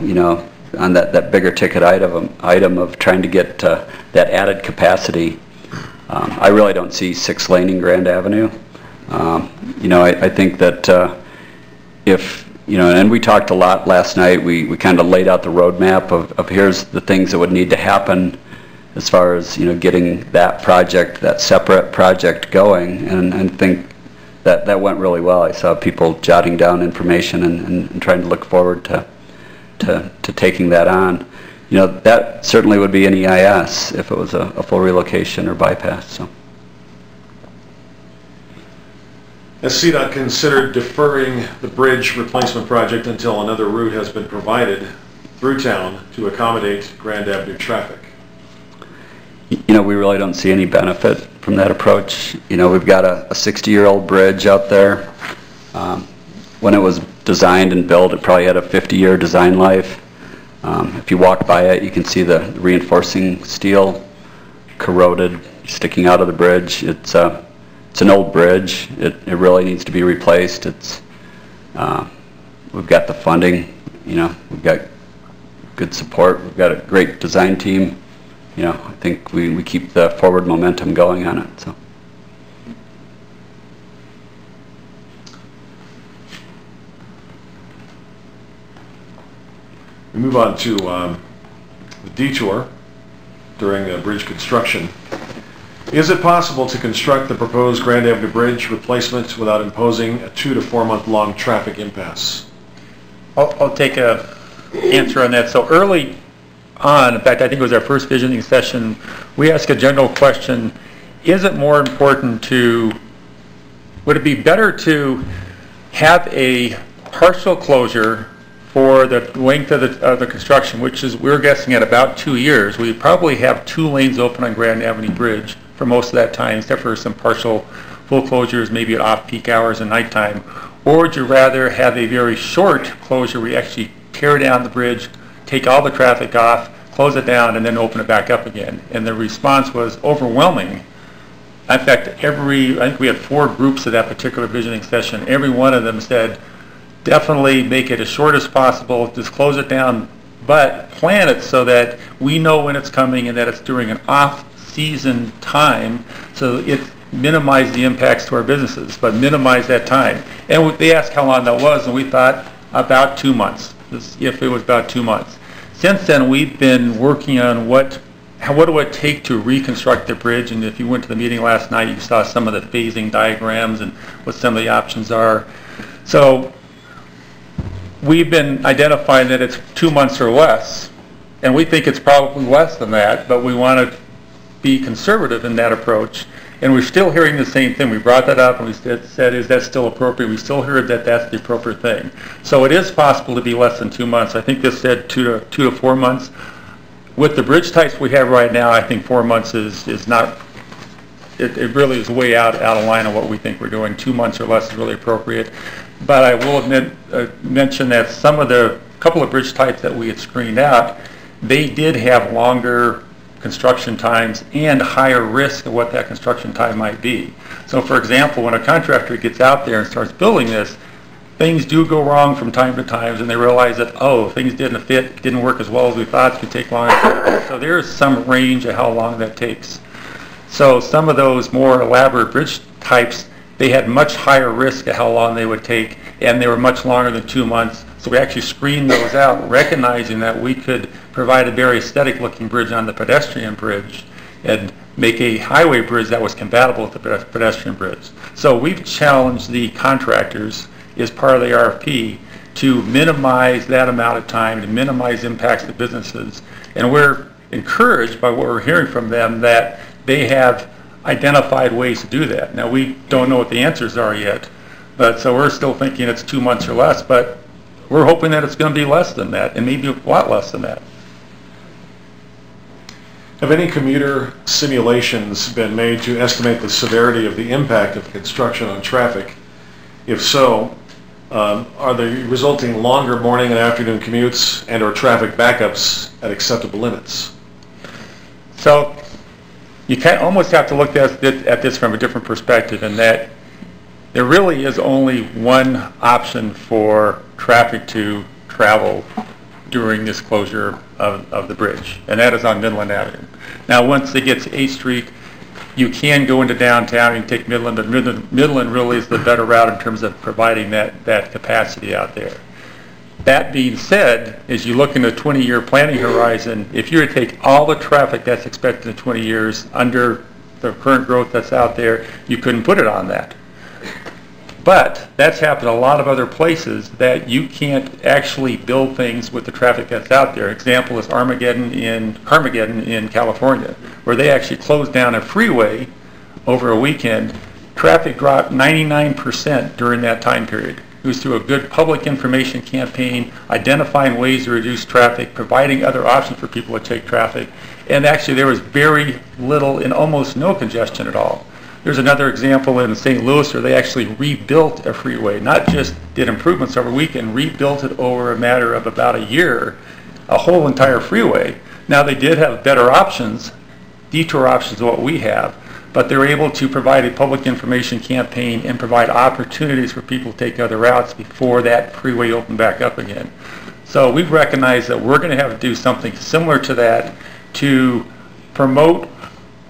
S5: On that bigger ticket item of trying to get that added capacity. I really don't see 6-laning Grand Avenue. I think that if, and we talked a lot last night, we kind of laid out the roadmap of here's the things that would need to happen as far as, getting that project, that separate project going, and I think that went really well. I saw people jotting down information and trying to look forward to taking that on. That certainly would be an EIS if it was a full relocation or bypass. So.
S1: Has CDOT considered deferring the bridge replacement project until another route has been provided through town to accommodate Grand Avenue traffic?
S5: We really don't see any benefit from that approach. We've got a 60-year-old bridge out there. When it was designed and built, it probably had a 50-year design life. If you walk by it, you can see the reinforcing steel corroded, sticking out of the bridge. It's an old bridge. It really needs to be replaced. We've got the funding. We've got good support. We've got a great design team. I think we keep the forward momentum going on it. So.
S1: We move on to the detour during bridge construction. Is it possible to construct the proposed Grand Avenue Bridge replacement without imposing a 2 to 4 month long traffic impasse?
S6: I'll take a answer on that. So early on, in fact, I think it was our first visioning session, we asked a general question: is it more important would it be better to have a partial closure for the length of the construction, which is, we're guessing at about 2 years? We probably have 2 lanes open on Grand Avenue Bridge for most of that time, except for some partial full closures, maybe at off-peak hours and nighttime. Or would you rather have a very short closure where you actually tear down the bridge, take all the traffic off, close it down, and then open it back up again? And the response was overwhelming. In fact, I think we had 4 groups at that particular visioning session. Every one of them said, definitely make it as short as possible, just close it down, but plan it so that we know when it's coming and that it's during an off-season time, so it minimize the impacts to our businesses, but minimize that time. And they asked how long that was, and we thought about 2 months, if it was about 2 months. Since then, we've been working on what do it take to reconstruct the bridge, and if you went to the meeting last night, you saw some of the phasing diagrams and what some of the options are. So we've been identifying that it's 2 months or less, and we think it's probably less than that, but we want to be conservative in that approach. And we're still hearing the same thing. We brought that up and we said, is that still appropriate? We still heard that that's the appropriate thing. So it is possible to be less than 2 months. I think this said 2 to 4 months. With the bridge types we have right now, I think 4 months is not, it really is way out of line of what we think we're doing. 2 months or less is really appropriate. But I will mention that couple of bridge types that we had screened out, they did have longer construction times and higher risk of what that construction time might be. So for example, when a contractor gets out there and starts building this, things do go wrong from time to time, and they realize that, things didn't work as well as we thought, it could take longer. So there is some range of how long that takes. So some of those more elaborate bridge types, they had much higher risk of how long they would take, and they were much longer than 2 months. So we actually screened those out, recognizing that we could provide a very aesthetic looking bridge on the pedestrian bridge and make a highway bridge that was compatible with the pedestrian bridge. So we've challenged the contractors as part of the RFP to minimize that amount of time, to minimize impacts to businesses. And we're encouraged by what we're hearing from them that they have identified ways to do that. Now, we don't know what the answers are yet, but so we're still thinking it's 2 months or less, but we're hoping that it's going to be less than that, and maybe a lot less than that.
S1: Have any commuter simulations been made to estimate the severity of the impact of construction on traffic? If so, are they resulting longer morning and afternoon commutes and or traffic backups at acceptable limits?
S6: So you almost have to look at this from a different perspective, in that there really is only one option for traffic to travel during this closure of the bridge, and that is on Midland Avenue. Now, once it gets to 8th Street, you can go into downtown and take Midland, but Midland really is the better route in terms of providing that capacity out there. That being said, as you look in a 20-year planning horizon, if you were to take all the traffic that's expected in 20 years under the current growth that's out there, you couldn't put it on that. But that's happened a lot of other places that you can't actually build things with the traffic that's out there. Example is Carmageddon in California, where they actually closed down a freeway over a weekend. Traffic dropped 99% during that time period. It was through a good public information campaign, identifying ways to reduce traffic, providing other options for people to take traffic, and actually there was very little and almost no congestion at all. There's another example in St. Louis where they actually rebuilt a freeway, not just did improvements over a weekend, rebuilt it over a matter of about a year, a whole entire freeway. Now they did have better options, detour options than what we have, but they were able to provide a public information campaign and provide opportunities for people to take other routes before that freeway opened back up again. So we've recognized that we're going to have to do something similar to that to promote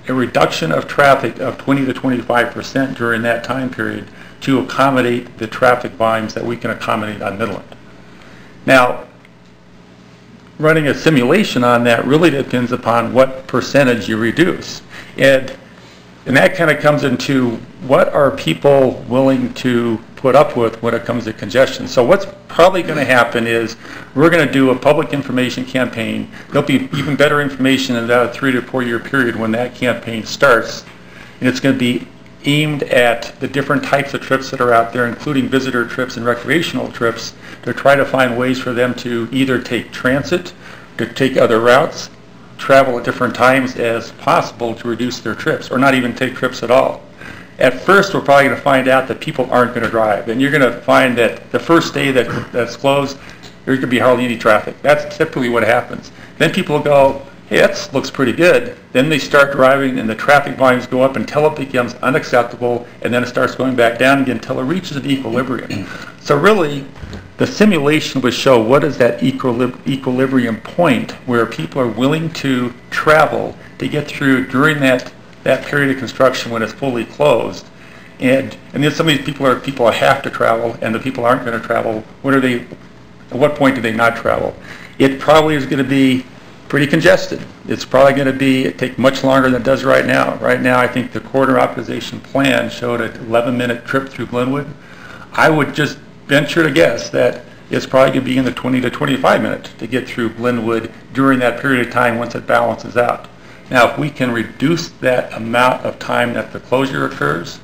S6: a reduction of traffic of 20 to 25% during that time period to accommodate the traffic volumes that we can accommodate on Midland. Now, running a simulation on that really depends upon what percentage you reduce. And that kind of comes into what are people willing to put up with when it comes to congestion. So what's probably going to happen is we're going to do a public information campaign. There'll be even better information in about a 3 to 4 year period when that campaign starts. And it's going to be aimed at the different types of trips that are out there, including visitor trips and recreational trips, to try to find ways for them to either take transit, to take other routes, travel at different times as possible to reduce their trips, or not even take trips at all. At first, we're probably going to find out that people aren't going to drive, and you're going to find that the first day that's closed, there's going to be hardly any traffic. That's typically what happens. Then people will go, hey, that looks pretty good. Then they start driving, and the traffic volumes go up until it becomes unacceptable, and then it starts going back down again until it reaches an equilibrium. So really, the simulation would show what is that equilibrium point where people are willing to travel to get through during that period of construction when it's fully closed. And then some of these people have to travel, and the people aren't going to travel. At what point do they not travel? It probably is going to be pretty congested. It's probably going to take much longer than it does right now. Right now, I think the corridor optimization plan showed an 11-minute trip through Glenwood. I would just venture to guess that it's probably going to be in the 20 to 25 minutes to get through Glenwood during that period of time once it balances out. Now, if we can reduce that amount of time that the closure occurs,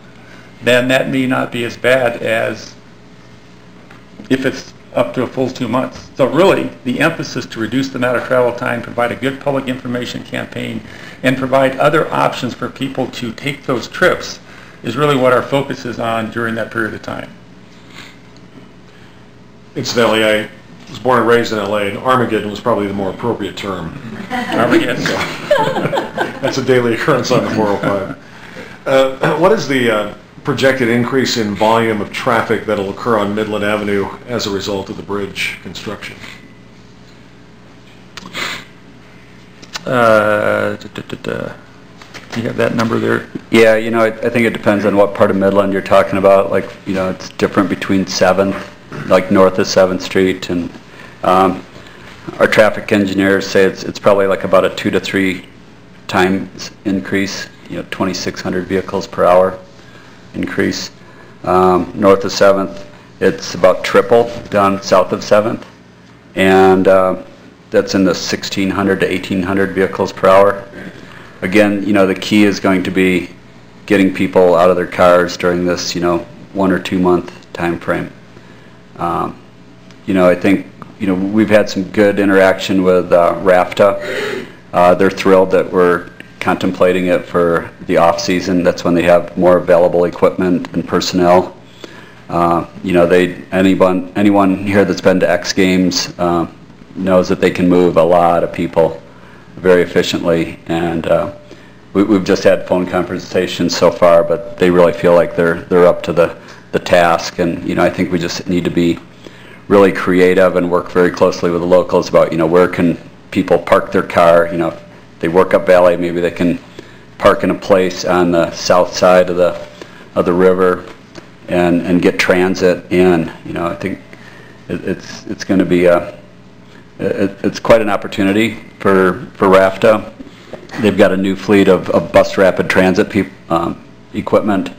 S6: then that may not be as bad as if it's up to a full 2 months. So really, the emphasis to reduce the amount of travel time, provide a good public information campaign, and provide other options for people to take those trips is really what our focus is on during that period of time.
S1: Incidentally, I was born and raised in LA, and Armageddon was probably the more appropriate term.
S6: Armageddon.
S1: That's a daily occurrence on the 405. What is the projected increase in volume of traffic that will occur on Midland Avenue as a result of the bridge construction?
S6: Do you have that number there?
S5: Yeah, I think it depends on what part of Midland you're talking about. Like, it's different between 7th, like north of 7th Street, and our traffic engineers say it's probably like about a 2 to 3 times increase, 2,600 vehicles per hour increase. North of 7th, it's about triple down south of 7th, and that's in the 1,600 to 1,800 vehicles per hour. Again, the key is going to be getting people out of their cars during this, 1 or 2 month time frame. I think, we've had some good interaction with RAFTA. They're thrilled that we're contemplating it for the off season. That's when they have more available equipment and personnel. Anyone here that's been to X Games knows that they can move a lot of people very efficiently, and we've just had phone conversations so far, but they really feel like they're up to the task. And I think we just need to be really creative and work very closely with the locals about where can people park their car. If they work up Valley, maybe they can park in a place on the south side of the river and get transit in. I think it's going to be it's quite an opportunity for RAFTA. They've got a new fleet of bus rapid transit equipment.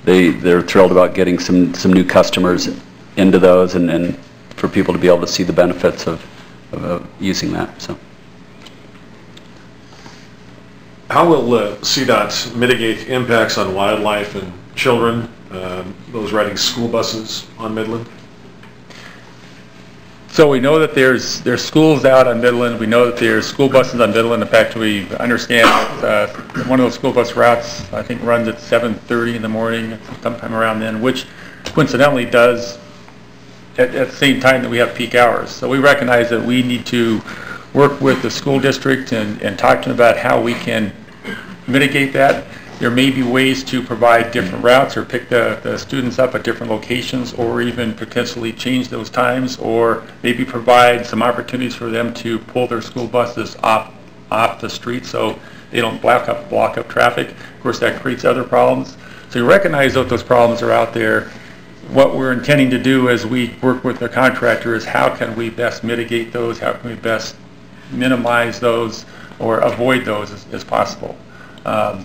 S5: They're thrilled about getting some new customers into those, and for people to be able to see the benefits of using that. So,
S1: how will CDOT mitigate impacts on wildlife and children, those riding school buses on Midland?
S6: So we know that there's schools out on Midland. We know that there's school buses on Midland. In fact, we understand that one of those school bus routes, I think, runs at 7:30 in the morning, sometime around then, which coincidentally does at the same time that we have peak hours. So we recognize that we need to work with the school district and talk to them about how we can mitigate that. There may be ways to provide different routes or pick the students up at different locations, or even potentially change those times, or maybe provide some opportunities for them to pull their school buses off the street so they don't block up traffic. Of course, that creates other problems. So we recognize that those problems are out there. What we're intending to do as we work with the contractor is how can we best mitigate those, how can we best minimize those or avoid those as possible. I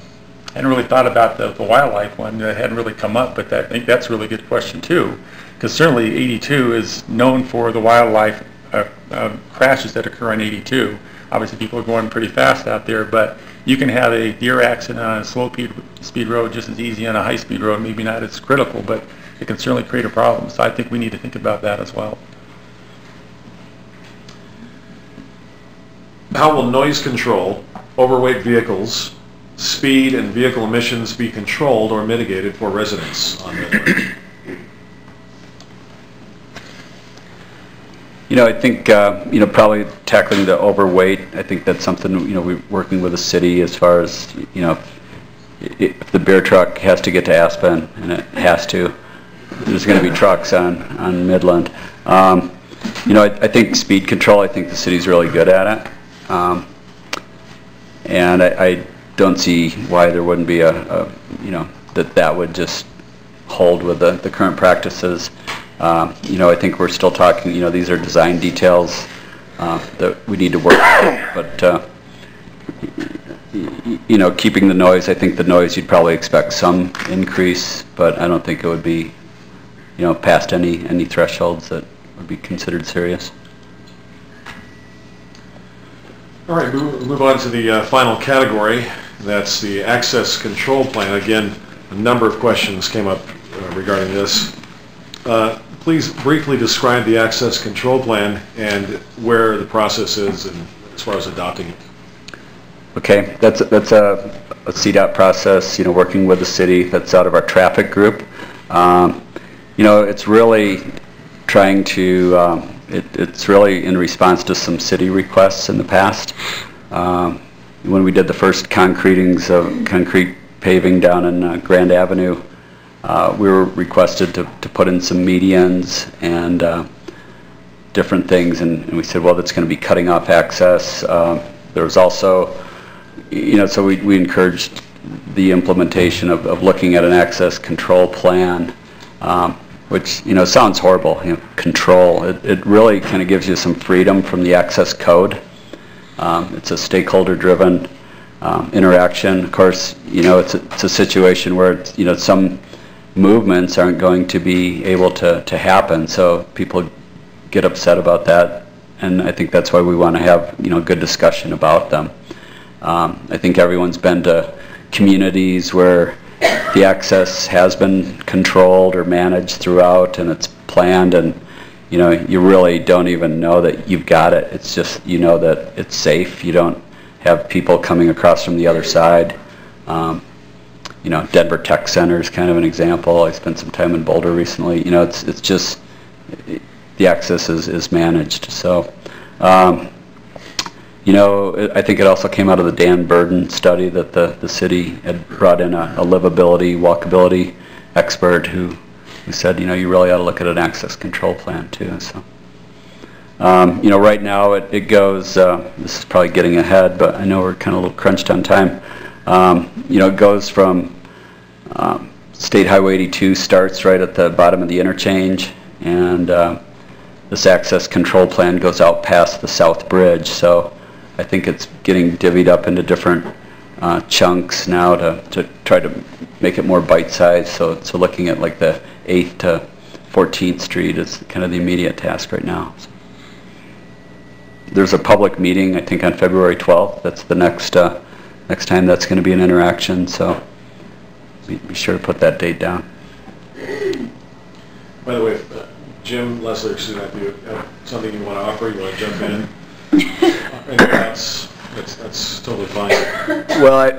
S6: hadn't really thought about the wildlife one. That hadn't really come up, but I think that's a really good question too, because certainly 82 is known for the wildlife crashes that occur on 82. Obviously, people are going pretty fast out there, but you can have a deer accident on a slow speed road just as easy on a high-speed road. Maybe not as critical, but it can certainly create a problem. So I think we need to think about that as well.
S1: How will noise control, overweight vehicles, speed and vehicle emissions be controlled or mitigated for residents on Midland?
S5: I think probably tackling the overweight. I think that's something we're working with the city as far as if the beer truck has to get to Aspen, and it has to, there's going to be trucks on Midland. I think speed control. I think the city's really good at it, and I don't see why there wouldn't be that would just hold with the current practices. I think we're still talking, these are design details that we need to work with, but keeping the noise, I think the noise you'd probably expect some increase, but I don't think it would be past any thresholds that would be considered serious.
S1: All right, move on to the final category. That's the access control plan. Again, a number of questions came up regarding this. Please briefly describe the access control plan and where the process is and as far as adopting it.
S5: Okay, that's a CDOT process, working with the city. That's out of our traffic group. It's really trying to, it's really in response to some city requests in the past. When we did the first concrete paving down in Grand Avenue, we were requested to put in some medians and different things, and we said, well, that's going to be cutting off access. There was also, so we encouraged the implementation of looking at an access control plan, which, sounds horrible, control. It really kind of gives you some freedom from the access code. It's a stakeholder-driven interaction. Of course, it's a situation where some movements aren't going to be able to happen, so people get upset about that, and I think that's why we want to have good discussion about them. I think everyone's been to communities where the access has been controlled or managed throughout, and it's planned, and you really don't even know that you've got it. It's just that it's safe. You don't have people coming across from the other side. Denver Tech Center is kind of an example. I spent some time in Boulder recently. It's just the access is managed. So, I think it also came out of the Dan Burden study that the city had brought in a livability, walkability expert who said, you really ought to look at an access control plan too. So, right now it goes, this is probably getting ahead, but I know we're kind of a little crunched on time. It goes from State Highway 82 starts right at the bottom of the interchange, and this access control plan goes out past the south bridge, so I think it's getting divvied up into different chunks now to try to make it more bite-sized. So looking at like the 8th to 14th Street is kind of the immediate task right now. So there's a public meeting, I think, on February 12th. That's the next time that's going to be an interaction. So be sure to put that date down.
S1: By the way, Jim, Leslie, or Suzanne, do you have something you want to offer? You want to jump in? And that's totally fine.
S2: Well,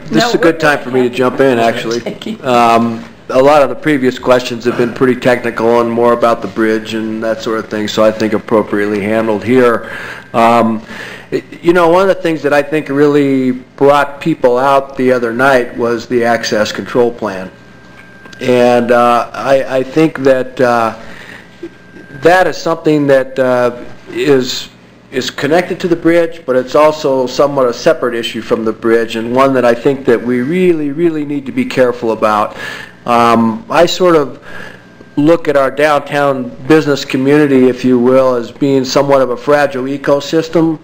S2: this is a good time for me to jump in, actually. A lot of the previous questions have been pretty technical and more about the bridge and that sort of thing, so I think appropriately handled here. You know, one of the things that I think really brought people out the other night was the access control plan. And I think that that is something that is connected to the bridge, but it's also somewhat a separate issue from the bridge, and one that I think that we really need to be careful about. I sort of look at our downtown business community, if you will, as being somewhat of a fragile ecosystem.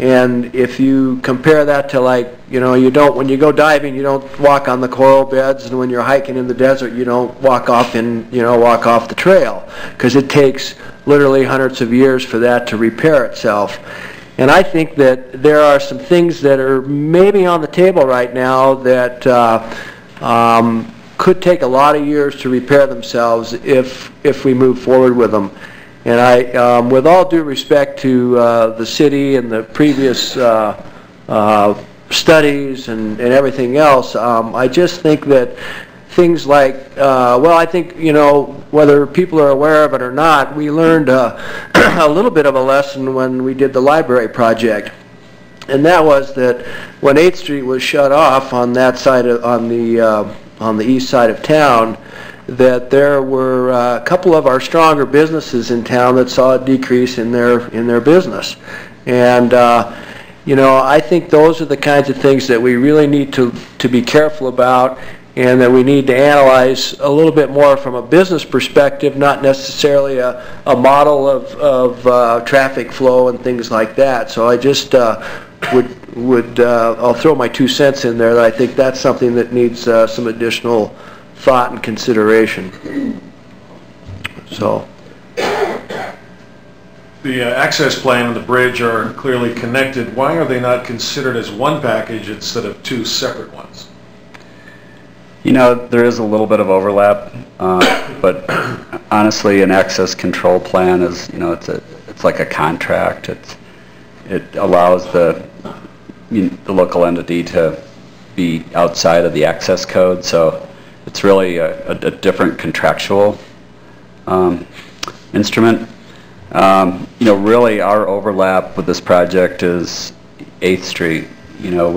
S2: And if you compare that to, like, you know, when you go diving, you don't walk on the coral beds, and when you're hiking in the desert, you don't walk off the trail, because it takes literally hundreds of years for that to repair itself. And I think that there are some things that are maybe on the table right now that could take a lot of years to repair themselves if we move forward with them. And I, with all due respect to the city and the previous studies and everything else, I just think that things like, well, I think, you know, whether people are aware of it or not, we learned a little bit of a lesson when we did the library project. And that was that when 8th Street was shut off on that side on the east side of town, that there were a couple of our stronger businesses in town that saw a decrease in their business. And you know, I think those are the kinds of things that we really need to be careful about, and that we need to analyze a little bit more from a business perspective, not necessarily a model of traffic flow and things like that. So I just would I'll throw my 2 cents in there, that I think that's something that needs some additional thought and consideration. So
S1: the access plan and the bridge are clearly connected. Why are they not considered as one package instead of 2 separate ones?
S5: You know, there is a little bit of overlap, but honestly, an access control plan is, you know, it's like a contract. It allows the local entity to be outside of the access code, so it's really a different contractual instrument. You know, really our overlap with this project is 8th Street. You know,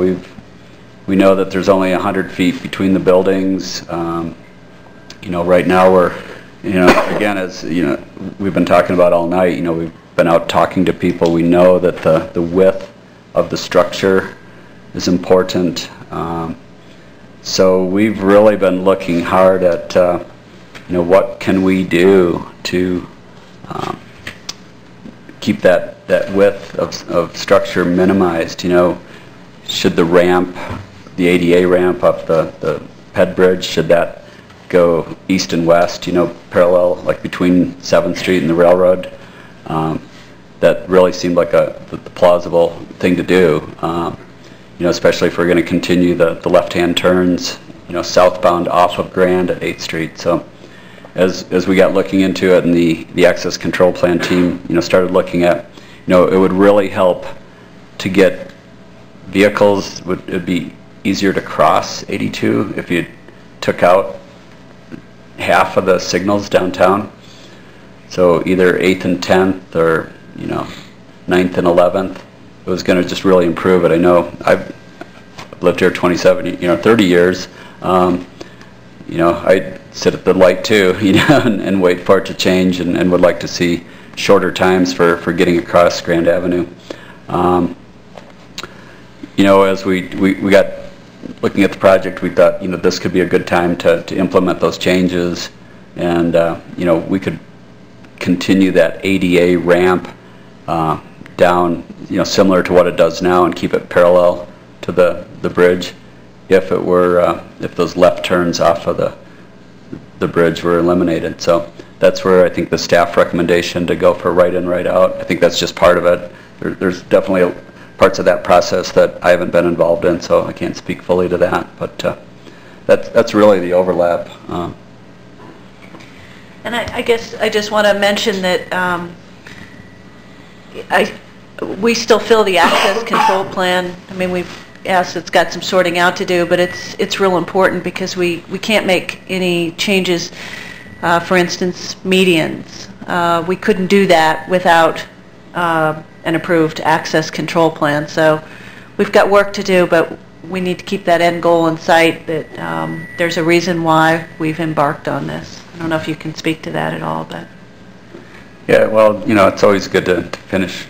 S5: we know that there's only 100 feet between the buildings. You know, right now we're, you know, again, as you know, we've been talking about all night, you know, we've been out talking to people. We know that the width of the structure is important. So we've really been looking hard at, you know, what can we do to keep that width of structure minimized. You know, should the ramp, the ADA ramp up the Ped Bridge, should that go east and west, you know, parallel, like between 7th Street and the railroad? That really seemed like the plausible thing to do. You know, especially if we're going to continue the left-hand turns, you know, southbound off of Grand at 8th Street. So as we got looking into it, and the access control plan team, you know, started looking at, you know, it would really help to get vehicles, it'd be easier to cross 82 if you took out half of the signals downtown. So either 8th and 10th, or, you know, 9th and 11th. It was going to just really improve it. I know I've lived here 30 years. You know, I sit at the light too, you know, and wait for it to change, and would like to see shorter times for getting across Grand Avenue. You know, as we got looking at the project, we thought, you know, this could be a good time to implement those changes, and you know, we could continue that ADA ramp down, similar to what it does now, and keep it parallel to the bridge, if those left turns off of the bridge were eliminated. So that's where I think the staff recommendation to go for right in, right out, I think that's just part of it. There's definitely parts of that process that I haven't been involved in, so I can't speak fully to that, but that's really the overlap.
S3: And I guess I just want to mention that we still feel the access control plan. I mean, we've asked, it's got some sorting out to do, but it's real important because we can't make any changes. For instance, medians. We couldn't do that without an approved access control plan. So we've got work to do, but we need to keep that end goal in sight, that there's a reason why we've embarked on this. I don't know if you can speak to that at all, but...
S5: Yeah, well, it's always good to finish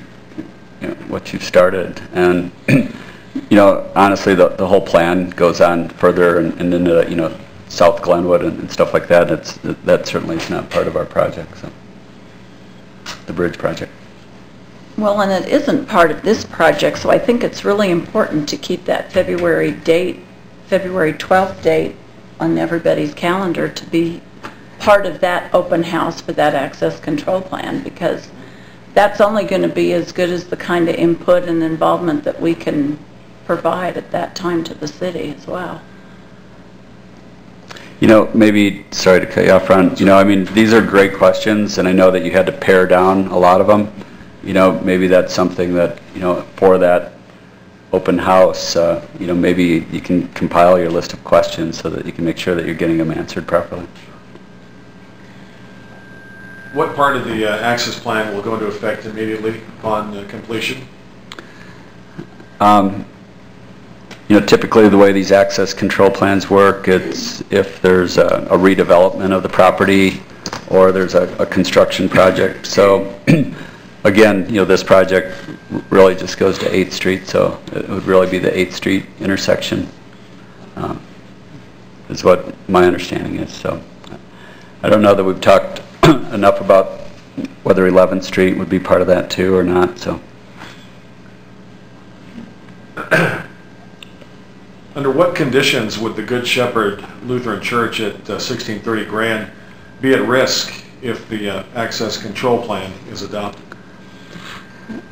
S5: what you've started. And, honestly, the whole plan goes on further and into, South Glenwood and stuff like that. That certainly is not part of our project, so the bridge project.
S4: Well, and it isn't part of this project, so I think it's really important to keep that February 12th date on everybody's calendar to be part of that open house for that access control plan, because that's only going to be as good as the kind of input and involvement that we can provide at that time to the city as well.
S5: Maybe, sorry to cut you off, Ron, these are great questions, and I know that you had to pare down a lot of them. Maybe that's something that, for that open house, maybe you can compile your list of questions so that you can make sure that you're getting them answered properly.
S1: What part of the access plan will go into effect immediately upon completion?
S5: Typically the way these access control plans work, it's if there's a redevelopment of the property or there's a construction project. So again, this project really just goes to 8th Street, so it would really be the 8th Street intersection, is what my understanding is. So I don't know that we've talked enough about whether 11th Street would be part of that too or not. So.
S1: Under what conditions would the Good Shepherd Lutheran Church at 1630 Grand be at risk if the access control plan is adopted?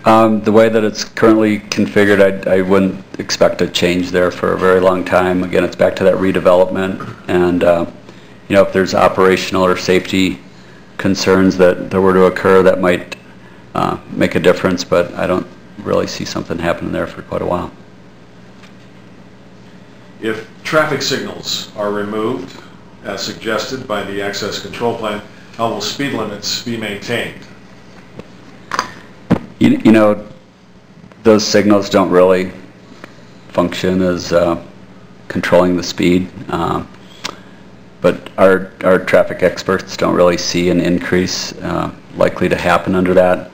S5: The way that it's currently configured, I wouldn't expect a change there for a very long time. Again, it's back to that redevelopment, and if there's operational or safety concerns that were to occur, that might make a difference, but I don't really see something happening there for quite a while.
S1: If traffic signals are removed, as suggested by the access control plan, how will speed limits be maintained?
S5: Those signals don't really function as controlling the speed, but our traffic experts don't really see an increase likely to happen under that.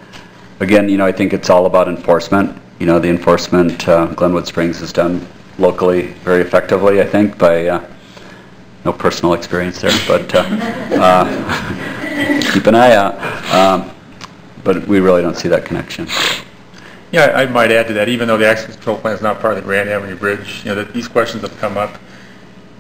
S5: Again, I think it's all about enforcement. The enforcement Glenwood Springs has done locally very effectively, I think, by no personal experience there, but keep an eye out. But we really don't see that connection.
S6: Yeah, I might add to that, even though the access control plan is not part of the Grand Avenue Bridge, that these questions have come up,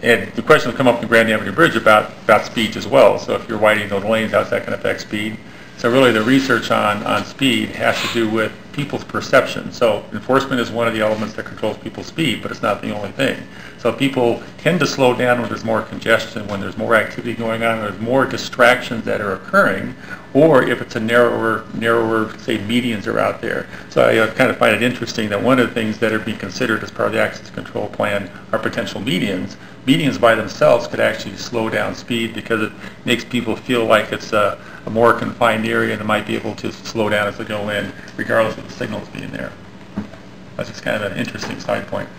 S6: and the questions have come up in the Grand Avenue Bridge about speed as well. So if you're widening those lanes, how's that going to affect speed? So really the research on speed has to do with people's perception. So enforcement is one of the elements that controls people's speed, but it's not the only thing. So people tend to slow down when there's more congestion, when there's more activity going on, there's more distractions that are occurring, or if it's a narrower, say, medians are out there. So I kind of find it interesting that one of the things that are being considered as part of the access control plan are potential medians. Medians by themselves could actually slow down speed because it makes people feel like it's a more confined area and they might be able to slow down as they go in, regardless of the signals being there. That's just kind of an interesting side point.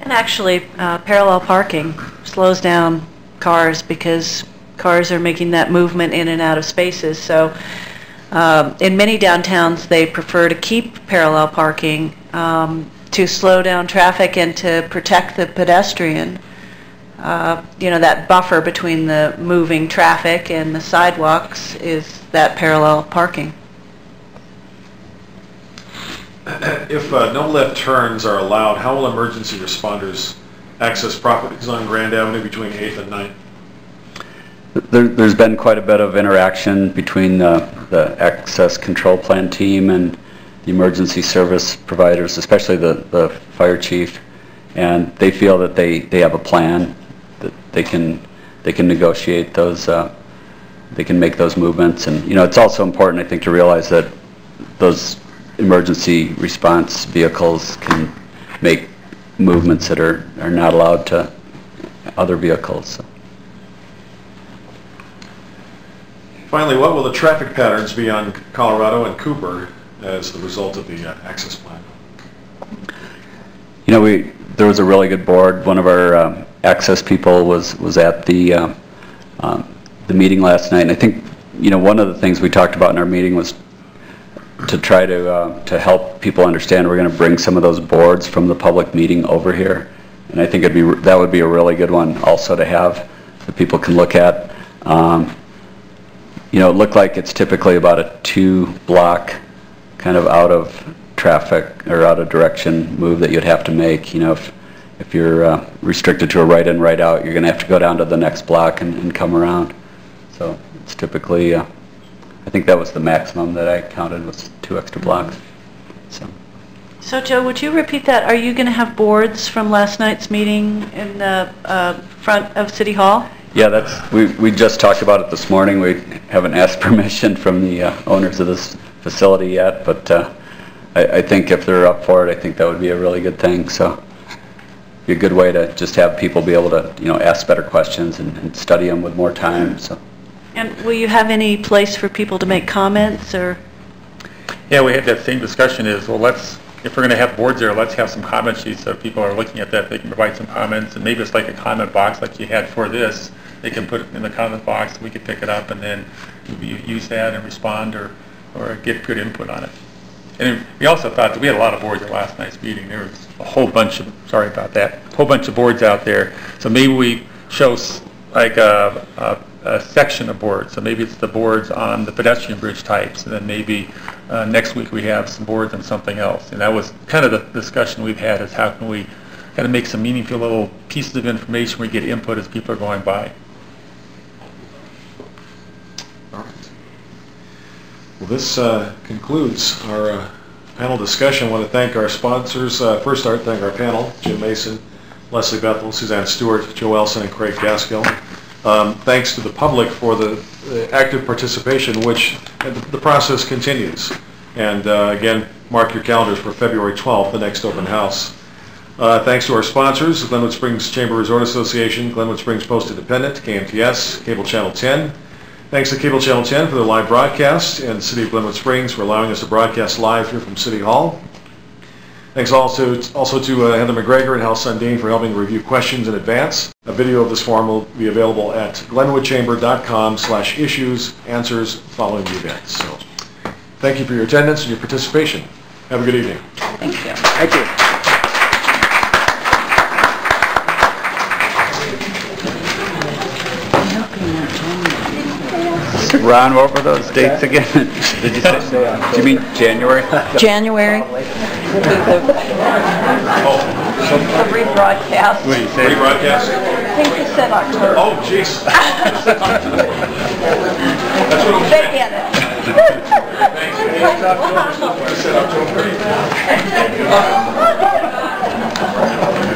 S3: And actually, parallel parking slows down cars because cars are making that movement in and out of spaces. So in many downtowns, they prefer to keep parallel parking to slow down traffic and to protect the pedestrian. that buffer between the moving traffic and the sidewalks is that parallel parking.
S1: If no left turns are allowed, how will emergency responders access properties on Grand Avenue between 8th and 9th?
S5: There's been quite a bit of interaction between the access control plan team and the emergency service providers, especially the fire chief, and they feel that they have a plan that they can negotiate those, they can make those movements. And it's also important, I think, to realize that those emergency response vehicles can make movements that are not allowed to other vehicles. So.
S1: Finally, what will the traffic patterns be on Colorado and Cooper as the result of the access plan?
S5: There was a really good board. One of our access people was at the meeting last night, and I think one of the things we talked about in our meeting was to try to help people understand we're going to bring some of those boards from the public meeting over here, and I think that would be a really good one also to have that people can look at. It looked like it's typically about a 2-block kind of out of traffic or out of direction move that you'd have to make. If you're restricted to a right in, right out, you're going to have to go down to the next block and come around. So it's typically, I think that was the maximum that I counted was 2 extra blocks.
S3: So Joe, would you repeat that? Are you going to have boards from last night's meeting in the front of City Hall?
S5: Yeah, we just talked about it this morning. We haven't asked permission from the owners of this facility yet, but I think if they're up for it, I think that would be a really good thing. So it'd be a good way to just have people be able to ask better questions and study them with more time. So.
S3: And will you have any place for people to make comments or?
S6: Yeah, we had that same discussion if we're going to have boards there, let's have some comment sheets so if people are looking at that, they can provide some comments, and maybe it's like a comment box like you had for this. They can put it in the comment box, we could pick it up and then use that and respond or get good input on it. And we also thought that we had a lot of boards at last night's meeting. There was a whole bunch of, sorry about that, a whole bunch of boards out there. So maybe we show like a section of boards. So maybe it's the boards on the pedestrian bridge types, and then maybe next week we have some boards on something else. And that was kind of the discussion we've had, is how can we kind of make some meaningful little pieces of information where we get input as people are going by.
S1: All right. Well, this concludes our panel discussion. I want to thank our sponsors. First, I thank our panel, Jim Mason, Leslie Bethel, Suzanne Stewart, Joe Elsen, and Craig Gaskill. Thanks to the public for the active participation, which the process continues. And again, mark your calendars for February 12th, the next open house. Thanks to our sponsors, Glenwood Springs Chamber Resort Association, Glenwood Springs Post Independent, KMTS, Cable Channel 10. Thanks to Cable Channel 10 for their live broadcast, and the City of Glenwood Springs for allowing us to broadcast live here from City Hall. Thanks also to Heather McGregor and Hal Sundin for helping review questions in advance. A video of this forum will be available at glenwoodchamber.com/issues/answers following the event. So, thank you for your attendance and your participation. Have a good evening.
S4: Thank you.
S2: Thank you.
S5: Ron, what were those dates again? Did you say? Do you mean January?
S4: January. The rebroadcast.
S1: What do you say? Rebroadcast?
S4: I think you said October.
S1: Oh, jeez. That's what
S4: They get it.
S1: I said October.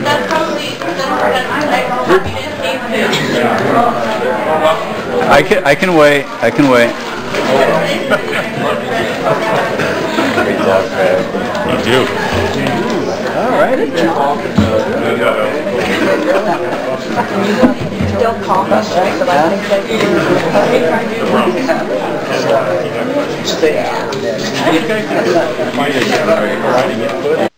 S4: That's probably
S5: I can wait. I can wait.
S6: You do.
S2: All righty.
S4: Still call us, right? But I think
S6: You guys are providing input.